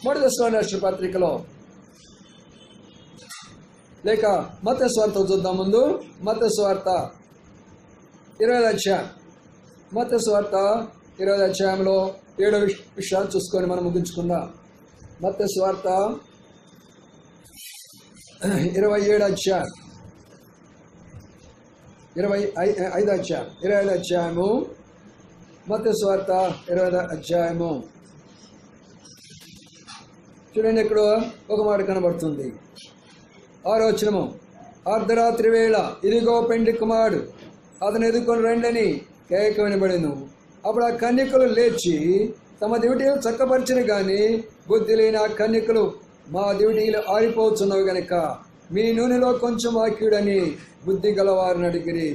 మొదటి దశలోని రాష్ట్ర పత్రికలో లేక మత్తయి సువార్త చూద్దాం. ముందు మత్తయి సువార్త 20వ అధ్యాయం, మత్తయి సువార్త 20వ అధ్యాయంలో 7 విషయాలు చూసుకొని మనం ముగించుకుందాం. మత్తయి సువార్త 27వ అధ్యాయం, 25వ అధ్యాయం, 20వ అధ్యాయము, మత్తయి సువార్త 20వ అధ్యాయము. చూడండి, ఇక్కడ ఒక మాట కనబడుతుంది. 6వ వచనము, అర్ధరాత్రి వేళ ఇదిగో పెండ్లి కుమారుడు, అతను ఎదుర్కొని రండని కేక వినబడెను. అప్పుడు ఆ కన్యకలు లేచి తమ దివిటీలు చక్కపరిచిన గాని బుద్ధి లేని ఆ కన్యకలు, మా దివిటీలు ఆరిపోతున్నవి గనక మీ నూనెలో కొంచెం ఆక్యుడని బుద్ధి గలవారిని అడిగిరి.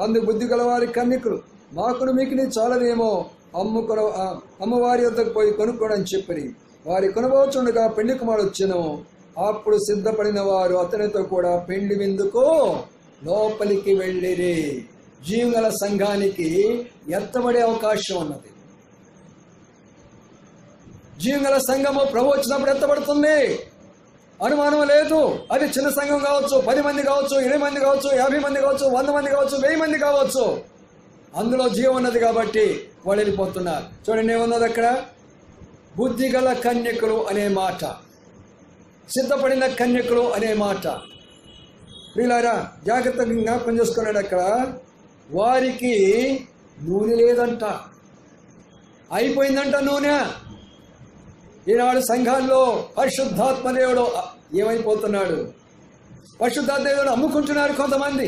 అందుకు బుద్ధి గలవారి కన్యకులు, మాకును మీకు చాలదేమో, అమ్మవారి వద్దకు పోయి కొనుక్కోడని చెప్పిరి. వారి కొనబోచుండగా పెండ్లి కుమారుడు వచ్చెను. అప్పుడు సిద్ధపడిన వారు అతనితో కూడా పెండ్లి విందుకు లోపలికి వెళ్ళిరి. జీవగల సంఘానికి ఎత్తబడే అవకాశం ఉన్నది. జీవగల సంఘము ప్రభు వచ్చినప్పుడు ఎత్తబడుతుంది, అనుమానం లేదు. అది చిన్న సంఘం కావచ్చు, 10 మంది కావచ్చు, 20 మంది కావచ్చు, 50 మంది కావచ్చు, 100 మంది కావచ్చు, 1000 మంది కావచ్చు. అందులో జీవం ఉన్నది కాబట్టి వాళ్ళు వెళ్ళిపోతున్నారు. చూడండి ఏమున్నది అక్కడ, బుద్ధిగల కన్యకులు అనే మాట, సిద్ధపడిన కన్యకులు అనే మాట. వీళ్ళారా జాగ్రత్తగా జ్ఞాపకం చేసుకున్నాడు. అక్కడ వారికి నూనె లేదంట, అయిపోయిందంట నూనె. ఈనాడు సంఘాల్లో పరిశుద్ధాత్మదేవుడు ఏమైపోతున్నాడు? పరిశుద్ధాత్మదేవుడు అమ్ముకుంటున్నారు కొంతమంది.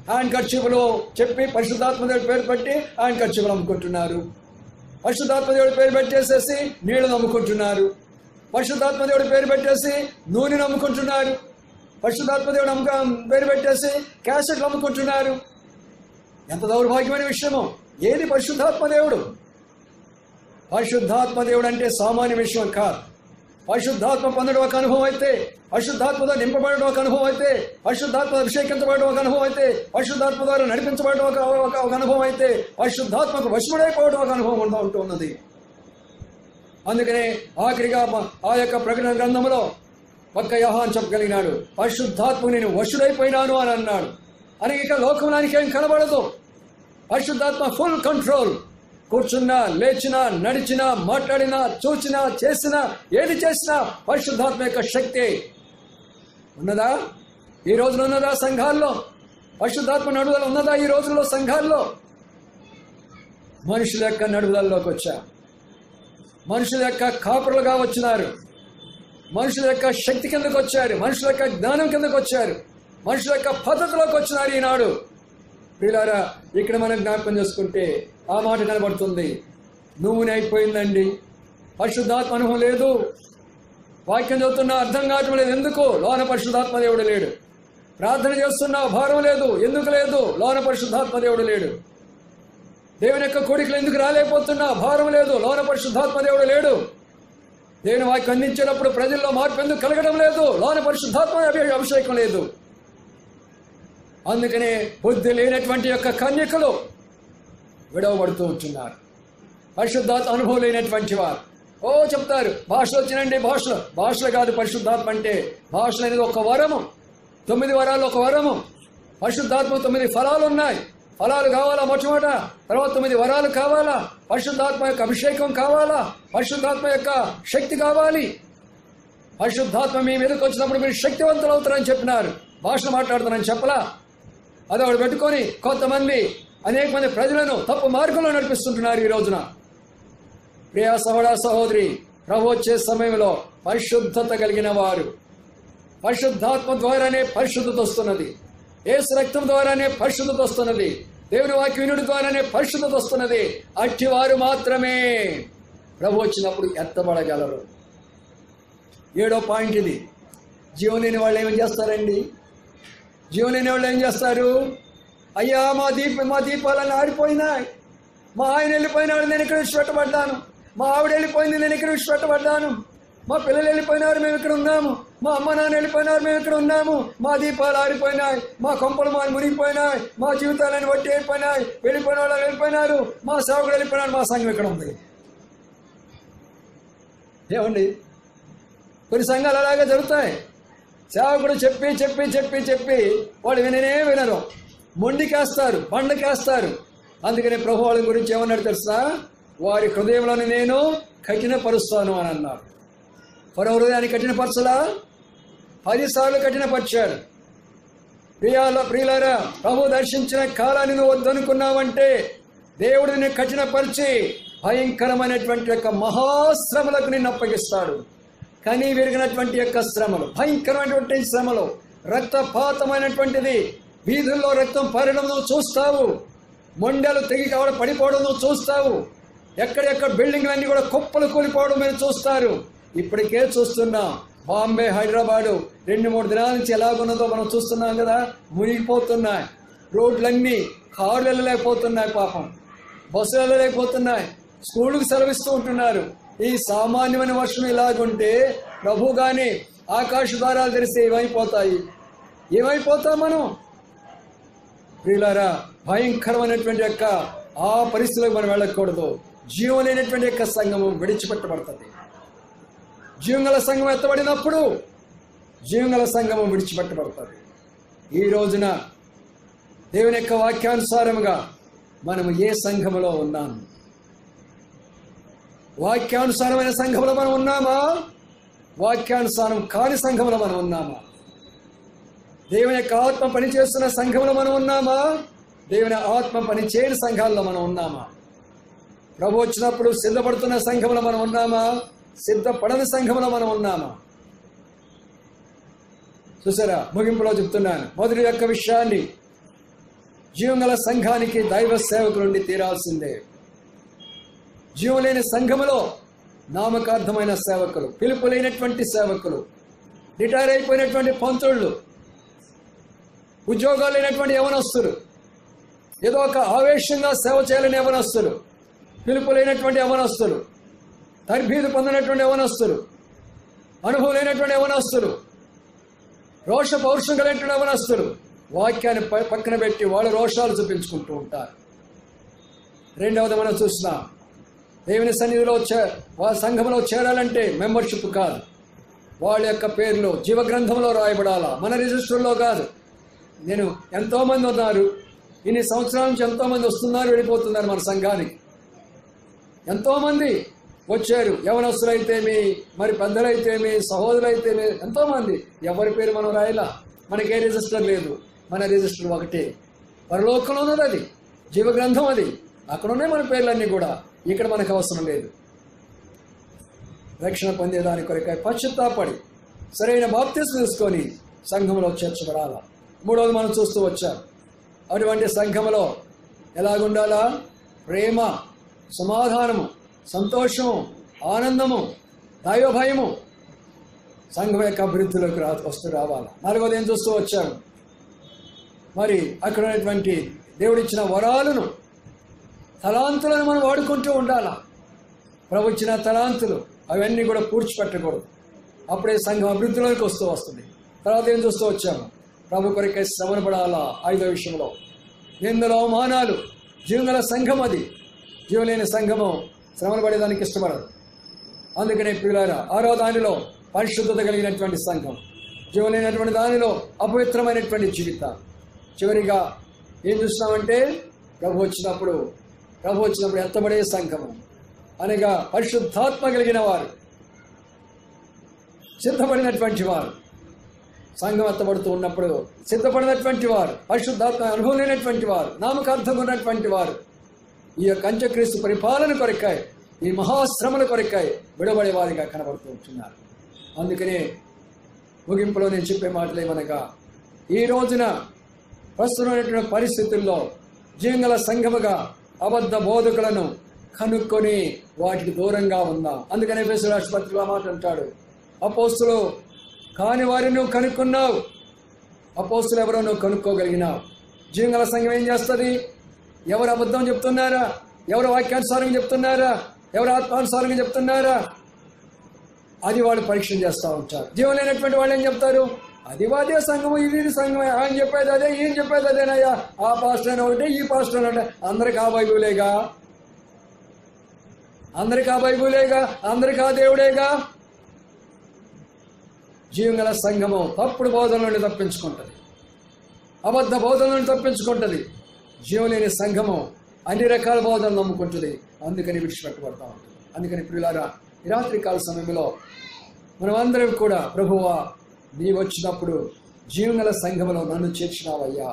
హ్యాండ్ కర్చీఫ్లో చెప్పి పరిశుద్ధాత్మదేవుడి పేరు పెట్టి హ్యాండ్ కర్చీఫ్లు అమ్ముకుంటున్నారు. పరిశుద్ధాత్మదేవుడి పేరు పెట్టేసేసి నీళ్లను అమ్ముకుంటున్నారు. పరిశుద్ధాత్మదేవుడి పేరు పెట్టేసి నూనెను అమ్ముకుంటున్నారు. పరిశుద్ధాత్మదేవుడు పేరు పెట్టేసి క్యాసెట్లు అమ్ముకుంటున్నారు. ఎంత దౌర్భాగ్యమైన విషయమో! ఏది పరిశుద్ధాత్మదేవుడు? పరిశుద్ధాత్మదేవుడు అంటే సామాన్య విషయం కాదు. పరిశుద్ధాత్మ పొందడం ఒక అనుభవం అయితే, పరిశుద్ధాత్మతో నింపబడడం ఒక అనుభవం అయితే, పరిశుద్ధాత్మ అభిషేకించబడడం ఒక అనుభవం అయితే, పరిశుద్ధాత్మ ద్వారా నడిపించబడడం ఒక అనుభవం అయితే, పరిశుద్ధాత్మకు వశముడైపోవడం ఒక అనుభవం ఉంటున్నది. అందుకనే ఆఖరిగా ఆ యొక్క ప్రకటన గ్రంథంలో ఒక్క యోహాను చెప్పగలిగినాడు, పరిశుద్ధాత్మకు నేను వశుడైపోయినాను అని అన్నాడు. అని ఇక లోకంలోనికి ఏం కనబడదు. పరిశుద్ధాత్మ ఫుల్ కంట్రోల్. కూర్చున్నా, లేచినా, నడిచినా, మాట్లాడినా, చూచినా, చేసినా, ఏది చేసినా పరిశుద్ధాత్మ యొక్క శక్తి ఉన్నదా? ఈ రోజున ఉన్నదా సంఘాల్లో? పరిశుద్ధాత్మ నడుదల ఉన్నదా ఈ రోజుల్లో సంఘాల్లో? మనుషుల యొక్క నడుదలలోకి వచ్చా, మనుషుల యొక్క కాపురులుగా వచ్చినారు, మనుషుల యొక్క శక్తి కిందకు వచ్చారు, మనుషుల యొక్క జ్ఞానం కిందకు వచ్చారు, మనుషుల యొక్క పద్ధతిలోకి వచ్చినారు ఈనాడు. ప్రియులారా, ఇక్కడ మనం జ్ఞాపకం చేసుకుంటే ఆ మాట కనబడుతుంది. నూనె అయిపోయిందండి, పరిశుద్ధాత్మ అనుభవం లేదు. వాక్యం చదువుతున్నా అర్థం కావటం లేదు. ఎందుకు? లోన పరిశుద్ధాత్మ దేవుడు లేడు. ప్రార్థన చేస్తున్నా భారం లేదు. ఎందుకు లేదు? లోన పరిశుద్ధాత్మ దేవుడు లేడు. దేవుని యొక్క కోరికలు ఎందుకు రాలేకపోతున్నా? భారం లేదు. లోన పరిశుద్ధాత్మ దేవుడు లేడు. దేవుని వాక్యం అందించేటప్పుడు ప్రజల్లో మార్పు ఎందుకు కలగడం లేదు? లోన పరిశుద్ధాత్మ అభిషేకం లేదు. అందుకనే బుద్ధి లేనటువంటి యొక్క కన్యకలు విడవబడుతూ ఉంటున్నారు. పరిశుద్ధాత్మ అనుభవం లేనటువంటి వారు, చెప్తారు భాషలు వచ్చినండి, భాషలు కాదు పరిశుద్ధాత్మ అంటే. భాషలు అనేది ఒక వరము, 9 వరాలు ఒక వరము. పరిశుద్ధాత్మ 9 ఫలాలు ఉన్నాయి. ఫలాలు కావాలా మొట్టమొదట, తర్వాత 9 వరాలు కావాలా, పరిశుద్ధాత్మ యొక్క అభిషేకం కావాలా, పరిశుద్ధాత్మ యొక్క శక్తి కావాలి. పరిశుద్ధాత్మ మీ మీదకి వచ్చినప్పుడు మీరు శక్తివంతులు అవుతారని చెప్పినారు. భాషలు మాట్లాడుతారని చెప్పలా. అది ఒకటి పెట్టుకొని కొంతమంది అనేక మంది ప్రజలను తప్పు మార్గంలో నడిపిస్తుంటున్నారు ఈ రోజున. ప్రియా సహోదర సహోదరి, ప్రభు వచ్చే సమయంలో పరిశుద్ధత కలిగిన వారు, పరిశుద్ధాత్మ ద్వారానే పరిశుద్ధత వస్తున్నది, యేసు రక్తం ద్వారానే పరిశుద్ధత వస్తున్నది, దేవుని వాక్య వినుడి ద్వారానే పరిశుద్ధత వస్తున్నది. అట్టివారు మాత్రమే ప్రభు వచ్చినప్పుడు ఎత్తబడగలరు. 7వ పాయింట్ ఇది. జీవం లేని వాళ్ళు ఏం చేస్తారండి? జీవం లేని వాళ్ళు ఏం చేస్తారు? అయ్యా మా దీపాలన్నీ ఆడిపోయినాయి, మా ఆయన వెళ్ళిపోయినాడు, నేను ఇక్కడ విడిచిపెట్టబడ్డాను, మా ఆవిడ వెళ్ళిపోయింది, నేను ఇక్కడ విడిచిపెట్టబడ్డాను, మా పిల్లలు వెళ్ళిపోయినారు, మేము ఇక్కడ ఉన్నాము, మా అమ్మ నాన్న వెళ్ళిపోయినారు, మేము ఇక్కడ ఉన్నాము, మా దీపాలు ఆరిపోయినాయి, మా కొంపలు మునిగిపోయినాయి, మా జీవితాలను వట్టి అయిపోయినాయి, వెళ్ళిపోయిన వాళ్ళు వెళ్ళిపోయినారు, మా సేవకుడు వెళ్ళిపోయినాడు, మా సంఘం ఇక్కడ ఉంది. ఏమండి, కొన్ని సంఘాలు అలాగే జరుగుతాయి. సేవకుడు చెప్పి చెప్పి చెప్పి చెప్పి వాళ్ళు వినరు, మొండికేస్తారు, బండకేస్తారు. అందుకని ప్రభు వాళ్ళ గురించి ఏమన్నాడు తెలుసా? వారి హృదయంలోని నేను కఠినపరుస్తాను అని అన్నాడు. ఫరో హృదయాన్ని కఠినపరచలా? 10 సార్లు కఠినపరిచాడు. ప్రియులారా, ప్రభు దర్శించిన కాలాన్ని నువ్వు వద్దనుకున్నావంటే దేవుడు నిన్ను కఠినపరిచి భయంకరమైనటువంటి యొక్క మహాశ్రమలకు నిన్ను అప్పగిస్తాడు. కనీ విరిగినటువంటి యొక్క శ్రమలు, భయంకరమైనటువంటి శ్రమలు, రక్తపాతమైనటువంటిది, వీధుల్లో రక్తం పారడం నువ్వు చూస్తావు, మొండలు తెగి కావడం పడిపోవడం నువ్వు చూస్తావు, ఎక్కడెక్కడ బిల్డింగ్లన్నీ కూడా కుప్పలు కూలిపోవడం మీరు చూస్తారు. ఇప్పటికే చూస్తున్నాం. బాంబే, హైదరాబాదు 2-3 దినాల నుంచి ఎలాగున్నదో మనం చూస్తున్నాం కదా. మునిగిపోతున్నాయి రోడ్లన్నీ, కార్లు వెళ్ళలేకపోతున్నాయి, పాపం బస్సులు వెళ్ళలేకపోతున్నాయి, స్కూళ్ళకు సెలవిస్తూ ఉంటున్నారు. ఈ సామాన్యమైన వర్షం ఇలాగుంటే ప్రభు గాని ఆకాశ ద్వారాలు తెరిస్తే ఏమైపోతాం మనం? ప్రియులారా, భయంకరమైనటువంటి యొక్క ఆ పరిస్థితులకు మనం వెళ్ళకూడదు. జీవం లేనటువంటి యొక్క సంఘము విడిచిపెట్టబడుతుంది. జీవంగల సంఘం ఎత్తబడినప్పుడు జీవంగల సంఘము విడిచిపెట్టబడుతుంది. ఈ రోజున దేవుని యొక్క వాక్యానుసారముగా మనము ఏ సంఘములో ఉన్నాము? వాక్యానుసారమైన సంఘంలో మనం ఉన్నామా? వాక్యానుసారం కాని సంఘంలో మనం ఉన్నామా? దేవుని యొక్క ఆత్మ పనిచేస్తున్న సంఘంలో మనం ఉన్నామా? దేవుని ఆత్మ పనిచేయని సంఘాల్లో మనం ఉన్నామా? ప్రభు వచ్చినప్పుడు సిద్ధపడుతున్న సంఘంలో మనం ఉన్నామా? సిద్ధపడని సంఘంలో మనం ఉన్నామా? చూసారా, ముగింపులో చెప్తున్నాను. మొదటి యొక్క విషయాన్ని, జీవంగల సంఘానికి దైవ సేవకులుండి తీరాల్సిందే. జీవం లేని సంఘములో నామకార్థమైన సేవకులు, పిలుపు లేనటువంటి సేవకులు, రిటైర్ అయిపోయినటువంటి పంతుళ్ళు, ఉద్యోగాలు లేనటువంటి యవనస్తులు, ఏదో ఒక ఆవేశంగా సేవ చేయాలని యవనస్తులు, పిలుపు లేనటువంటి యవనస్తులు, తర్బీదు పొందినటువంటి యవనస్తులు, అనుభవం లేనటువంటి యవనస్తులు, రోష పౌరుషం కలిగినటువంటి యవనస్తులు వాక్యాన్ని పక్కన పెట్టి వాళ్ళు రోషాలు చూపించుకుంటూ ఉంటారు. రెండవది మనం చూస్తున్నాం, దేవుని సన్నిధిలో వాళ్ళ సంఘంలో చేరాలంటే మెంబర్షిప్ కాదు, వాళ్ళ యొక్క పేర్లు జీవగ్రంథంలో రాయబడాలా, మన రిజిస్టర్లో కాదు. నేను ఎంతోమంది ఉన్నారు, ఇన్ని సంవత్సరాల నుంచి ఎంతోమంది వస్తున్నారు, వెళ్ళిపోతున్నారు మన సంఘానికి. ఎంతోమంది వచ్చారు, యవనస్తులైతేమి, మరి పెద్దలైతేమి, సహోదరులైతేమి, ఎంతోమంది. ఎవరి పేరు మనం రాయలా, మనకే రిజిస్టర్ లేదు. మన రిజిస్టర్ ఒకటే, పరలోకంలో ఉన్నది, అది జీవగ్రంథం, అది అక్కడ ఉన్నాయి మన పేర్లన్నీ కూడా. ఇక్కడ మనకు అవసరం లేదు. రక్షణ పొందేదాని కొరకై పశ్చాత్తాపడి సరైన బాప్తిస్మం తీసుకొని సంఘంలో చేర్చబడాల. మూడవది మనం చూస్తూ వచ్చాం, అటువంటి సంఘంలో ఎలాగుండాలా? ప్రేమ, సమాధానము, సంతోషము, ఆనందము, దైవభయము సంఘం యొక్క అభివృద్ధిలోకి వస్తూ రావాలి. నాలుగవది ఏం చూస్తూ వచ్చాము? మరి అక్కడ ఉన్నటువంటి దేవుడిచ్చిన వరాలను, తలాంతులను మనం వాడుకుంటూ ఉండాలా. ప్రభు ఇచ్చిన తలాంతులు అవన్నీ కూడా పూడ్చిపెట్టకూడదు. అప్పుడే సంఘం అభివృద్ధిలోకి వస్తుంది. తర్వాత ఏం చూస్తూ వచ్చాము? ప్రభు కొరకే శ్రమను పడాలా. 5వ విషయంలో నిందలు, అవమానాలు. జీవగల సంఘం అది. జీవలేని సంఘము శ్రమను పడేదానికి ఇష్టపడదు. అందుకనే ప్రియులారా 6వ దానిలో పరిశుద్ధత కలిగినటువంటి సంఘం, జీవం లేనటువంటి దానిలో అపవిత్రమైనటువంటి జీవితం. చివరిగా ఏం చూస్తున్నామంటే ప్రభు వచ్చినప్పుడు ఎత్తబడే సంఘము అనగా పరిశుద్ధాత్మ కలిగిన వారు, సిద్ధపడినటువంటి వారు. సంఘం ఎత్తబడుతూ ఉన్నప్పుడు సిద్ధపడినటువంటి వారు, పరిశుద్ధాత్మ అనుభవం లేనటువంటి వారు, నామకార్థం ఉన్నటువంటి వారు ఈ యొక్క అంత్యక్రీస్తు పరిపాలన కొరకై, ఈ మహాశ్రమల కొరకై విడబడే వారిగా కనబడుతూ ఉంటున్నారు. అందుకనే ముగింపులో నేను చెప్పే మాటలు ఏమనగా, ఈ రోజున ప్రస్తుతమైనటువంటి పరిస్థితుల్లో జీవంగల సంఘముగా అబద్ధ బోధకులను కనుక్కొని వాటికి దూరంగా ఉందాం. అందుకనే ఎఫెసీయుల రాష్ట్రపతిలో మాట అంటాడు, అపోస్తులు కాని వారిని నువ్వు కనుక్కున్నావు, అపోస్తులు ఎవరో నువ్వు కనుక్కోగలిగినావు. జీవంగల సంఘం ఏం చేస్తుంది? ఎవరు అబద్ధం చెప్తున్నారా, ఎవరు వాక్యానుసారంగా చెప్తున్నారా, ఎవరు ఆత్మానుసారంగా చెప్తున్నారా, అది వాళ్ళు పరీక్ష చేస్తూ ఉంటారు. జీవం లేనటువంటి వాళ్ళు ఏం చెప్తారు? అది వాదే సంఘము, ఇది సంఘమే, ఆయన చెప్పేది అదే, ఈయన చెప్పేది అదేనయ్యా, ఆ పాస్టర్ అని ఒకటే, ఈ పాస్టర్ అని ఒకటే, అందరికి ఆ బైబులేగా, అందరికి ఆ బైబులేగా, అందరికి ఆ దేవుడేగా. జీవంగల సంఘము తప్పుడు బోధన నుండి తప్పించుకుంటుంది, అబద్ధ బోధన నుండి తప్పించుకుంటుంది. జీవం లేని సంఘము అన్ని రకాల బోధనలు నమ్ముకుంటుంది, అందుకని విడిచిపెట్టబడతా ఉంటుంది. అందుకని ప్రియులారా, ఈ రాత్రి కాల సమయంలో మనమందరం కూడా, ప్రభువా నీ వచ్చినప్పుడు జీవంగల సంఘములో నన్ను చేర్చినావయ్యా,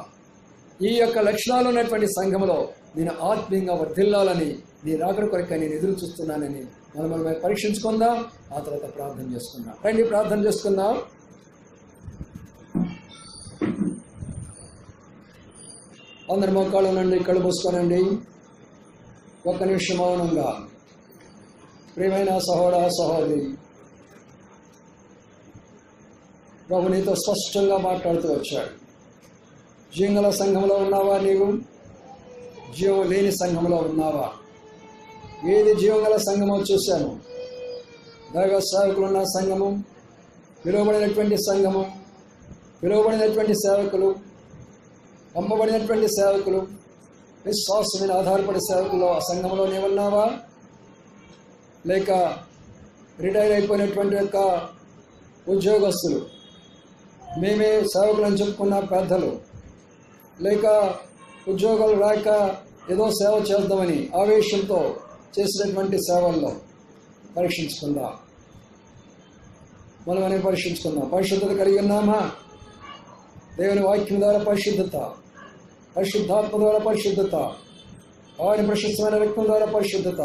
ఈ యొక్క లక్షణాలు ఉన్నటువంటి సంఘములో నేను ఆత్మీయంగా వర్ధిల్లాలని, నీ రాకడ కొరకై నేను ఎదురు చూస్తున్నానని మనం పరీక్షించుకుందాం. ఆ తర్వాత ప్రార్థన చేసుకుందాం. రండి ప్రార్థన చేసుకుందాం. అందరి మోకాళ్ళ నుండి కళ్ళు మూసుకోనండి. ఒక్క నిమిషం మౌనంగా. ప్రియమైన సహోదర సహోదరి, ప్రభు నీతో స్పష్టంగా మాట్లాడుతూ వచ్చాడు. జీవంగల సంఘంలో ఉన్నావా నీవు? జీవం లేని సంఘంలో ఉన్నావా? ఏది జీవంగల సంఘమో చూశాను. దైవ సేవకులున్న సంఘము, పిలువబడినటువంటి సంఘము, పిలువబడినటువంటి సేవకులు, పంపబడినటువంటి సేవకులు, విశ్వాసం మీద ఆధారపడే సేవకులు ఆ సంఘంలో నీవున్నావా? లేక రిటైర్ అయిపోయినటువంటి యొక్క ఉద్యోగస్తులు, మేమే సేవకులని చెప్పుకున్న పెద్దలు, లేక ఉద్యోగాలు రాక ఏదో సేవ చేద్దామని ఆవేశంతో చేసినటువంటి సేవల్లో పరీక్షించుకుందాం. మనమనే పరీక్షించుకుందాం. పరిశుద్ధత కలిగి ఉన్నామా? దేవుని వాక్యం ద్వారా పరిశుద్ధత, పరిశుద్ధాత్మ ద్వారా పరిశుద్ధత, ఆయన ప్రశస్తమైన రక్తం ద్వారా పరిశుద్ధత.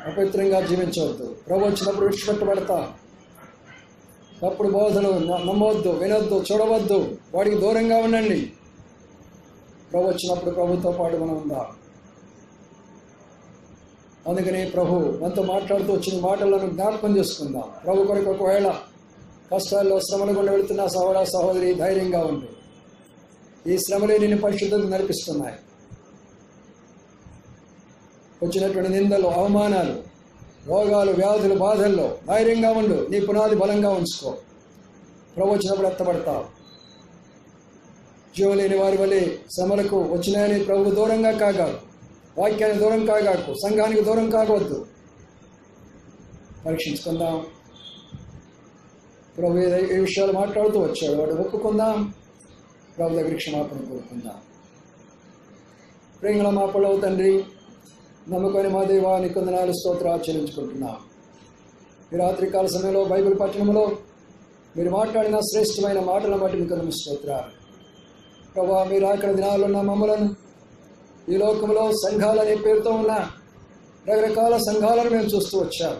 అపవిత్రంగా జీవించవద్దు. ప్రభు వచ్చినప్పుడు విడిచిపెట్టబడతా. తప్పుడు బోధలు నమ్మవద్దు, వినొద్దు, చూడవద్దు, వాడికి దూరంగా ఉండండి. ప్రభు వచ్చినప్పుడు ప్రభుతో పాటు మనం ఉందా. అందుకని ప్రభు మనతో మాట్లాడుతూ వచ్చిన మాటలను జ్ఞాపకం చేసుకుందాం. ప్రభు కొరకు ఒకవేళ కష్టాల్లో శ్రమలు గుండా వెళుతున్న సహోదర సహోదరి, ధైర్యంగా ఉండు. ఈ శ్రమలే నిన్ను పరిశుద్ధత నడిపిస్తున్నాయి. వచ్చినటువంటి నిందలు, అవమానాలు, రోగాలు, వ్యాధులు, బాధల్లో ధైర్యంగా ఉండు. నీ పునాది బలంగా ఉంచుకో. ప్రభు వచ్చినప్పుడు ఎత్తబడతావు. జీవం లేని వారి వలె శ్రమలకు వచ్చినాయని ప్రభు దూరంగా కాగాకు, వాక్యానికి దూరం కాగాకు, సంఘానికి దూరం కాగవద్దు. పరీక్షించుకుందాం. ప్రభు ఏ విషయాలు మాట్లాడుతూ వచ్చాడు వాడు ఒప్పుకుందాం. ప్రభు దగ్గర క్షమాపణ కోరుకుందాం. ప్రేమల మా పొడవు తండ్రి, నమ్మకమైన మా దేవా, నీ కొందనాలు స్తోత్రాలు చెల్లించుకుంటున్నాం. ఈ రాత్రికాల సమయంలో బైబిల్ పట్టణంలో మీరు మాట్లాడిన శ్రేష్టమైన మాటలను బట్టి మీకు స్తోత్రాలు. ప్రభా, మీరు అక్కడ దినాలు ఉన్న మమ్మలను, ఈ లోకంలో సంఘాలనే పేరుతో ఉన్న రకరకాల సంఘాలను మేము చూస్తూ వచ్చాము.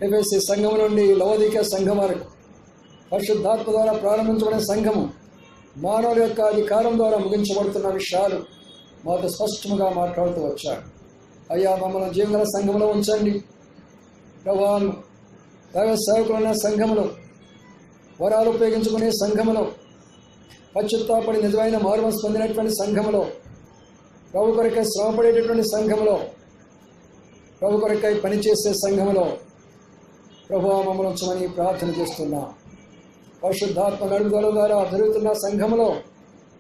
ఎఫెసీ సంఘం నుండి లవోదికీయ సంఘం వరకు పరిశుద్ధాత్మ ద్వారా ప్రారంభించబడిన సంఘము మానవుల యొక్క అధికారం ద్వారా ముగించబడుతున్న విషయాలు మాతో స్పష్టంగా మాట్లాడుతూ వచ్చాడు. అయ్యా, మమ్మల్ని జీవంగల సంఘంలో ఉంచండి. ప్రభా, దైవ సేవకులున్న సంఘములో, వరాలు ఉపయోగించుకునే సంఘములో, పశ్చాత్తాపడి నిజమైన మార్మస్ పొందినటువంటి సంఘములో, ప్రభు కొరకై శ్రమపడేటటువంటి సంఘములో, ప్రభు కొరకై పనిచేసే సంఘములో ప్రభు మమ్మల్ని ఉంచమని ప్రార్థన చేస్తున్నాం. పరిశుద్ధాత్మ నడుదల ద్వారా జరుగుతున్న సంఘములో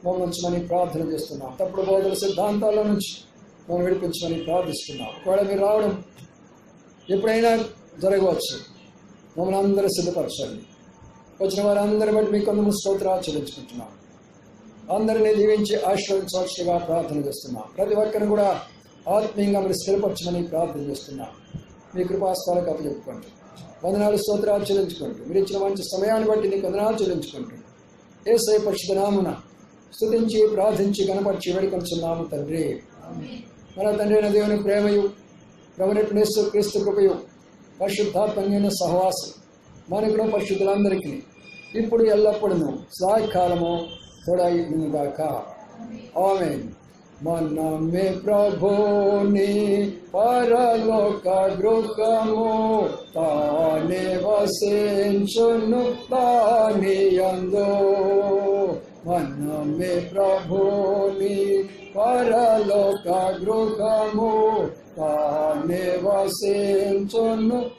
మమ్మల్ని ఉంచమని ప్రార్థన చేస్తున్నాం. తప్పుడు బోధల సిద్ధాంతాల నుంచి మమ్మల్ని విడిపించమని ప్రార్థిస్తున్నాం. ఒకవేళ మీరు రావడం ఎప్పుడైనా జరగవచ్చు. మమ్మల్ని అందరూ సిద్ధపరచండి. వచ్చిన వారందరి బట్టి మీకు కొందరు స్తోత్రాలు చెల్లించుకుంటున్నాం. అందరినీ దీవించి ఆశీర్వదించవలసిగా ప్రార్థన చేస్తున్నాం. ప్రతి ఒక్కరిని కూడా ఆత్మీయంగా మీరు స్థిరపరచమని ప్రార్థన చేస్తున్నాం. మీ కృపాస్థాలకు అప్పచెప్పుకుంటూ వందనాలు స్తోత్రాలు చెల్లించుకుంటూ మీరు ఇచ్చిన మంచి సమయాన్ని బట్టి నీకు వందనాలు చెల్లించుకుంటూ యేసయ్య పరిశుద్ధ నామమున స్తుతించి ప్రార్థించి గణపరిచి వేడుకొంచున్నాము తండ్రి. మన తండ్రి అయిన దేవుని ప్రేమయు ప్రభువైన యేసు క్రీస్తు కృపయు పరిశుద్ధాత్మమైన సహవాసం మనకును పరిశుద్ధులందరికీ ఇప్పుడు ఎల్లప్పుడూ సదాకాలము తోడై ఉండుగాక. ఆమేన్. మనమే ప్రభుని పరలోక గృహము తానే వసించును దానియందు. మనమే ప్రభుని పరలోక గృహము తానే వసించును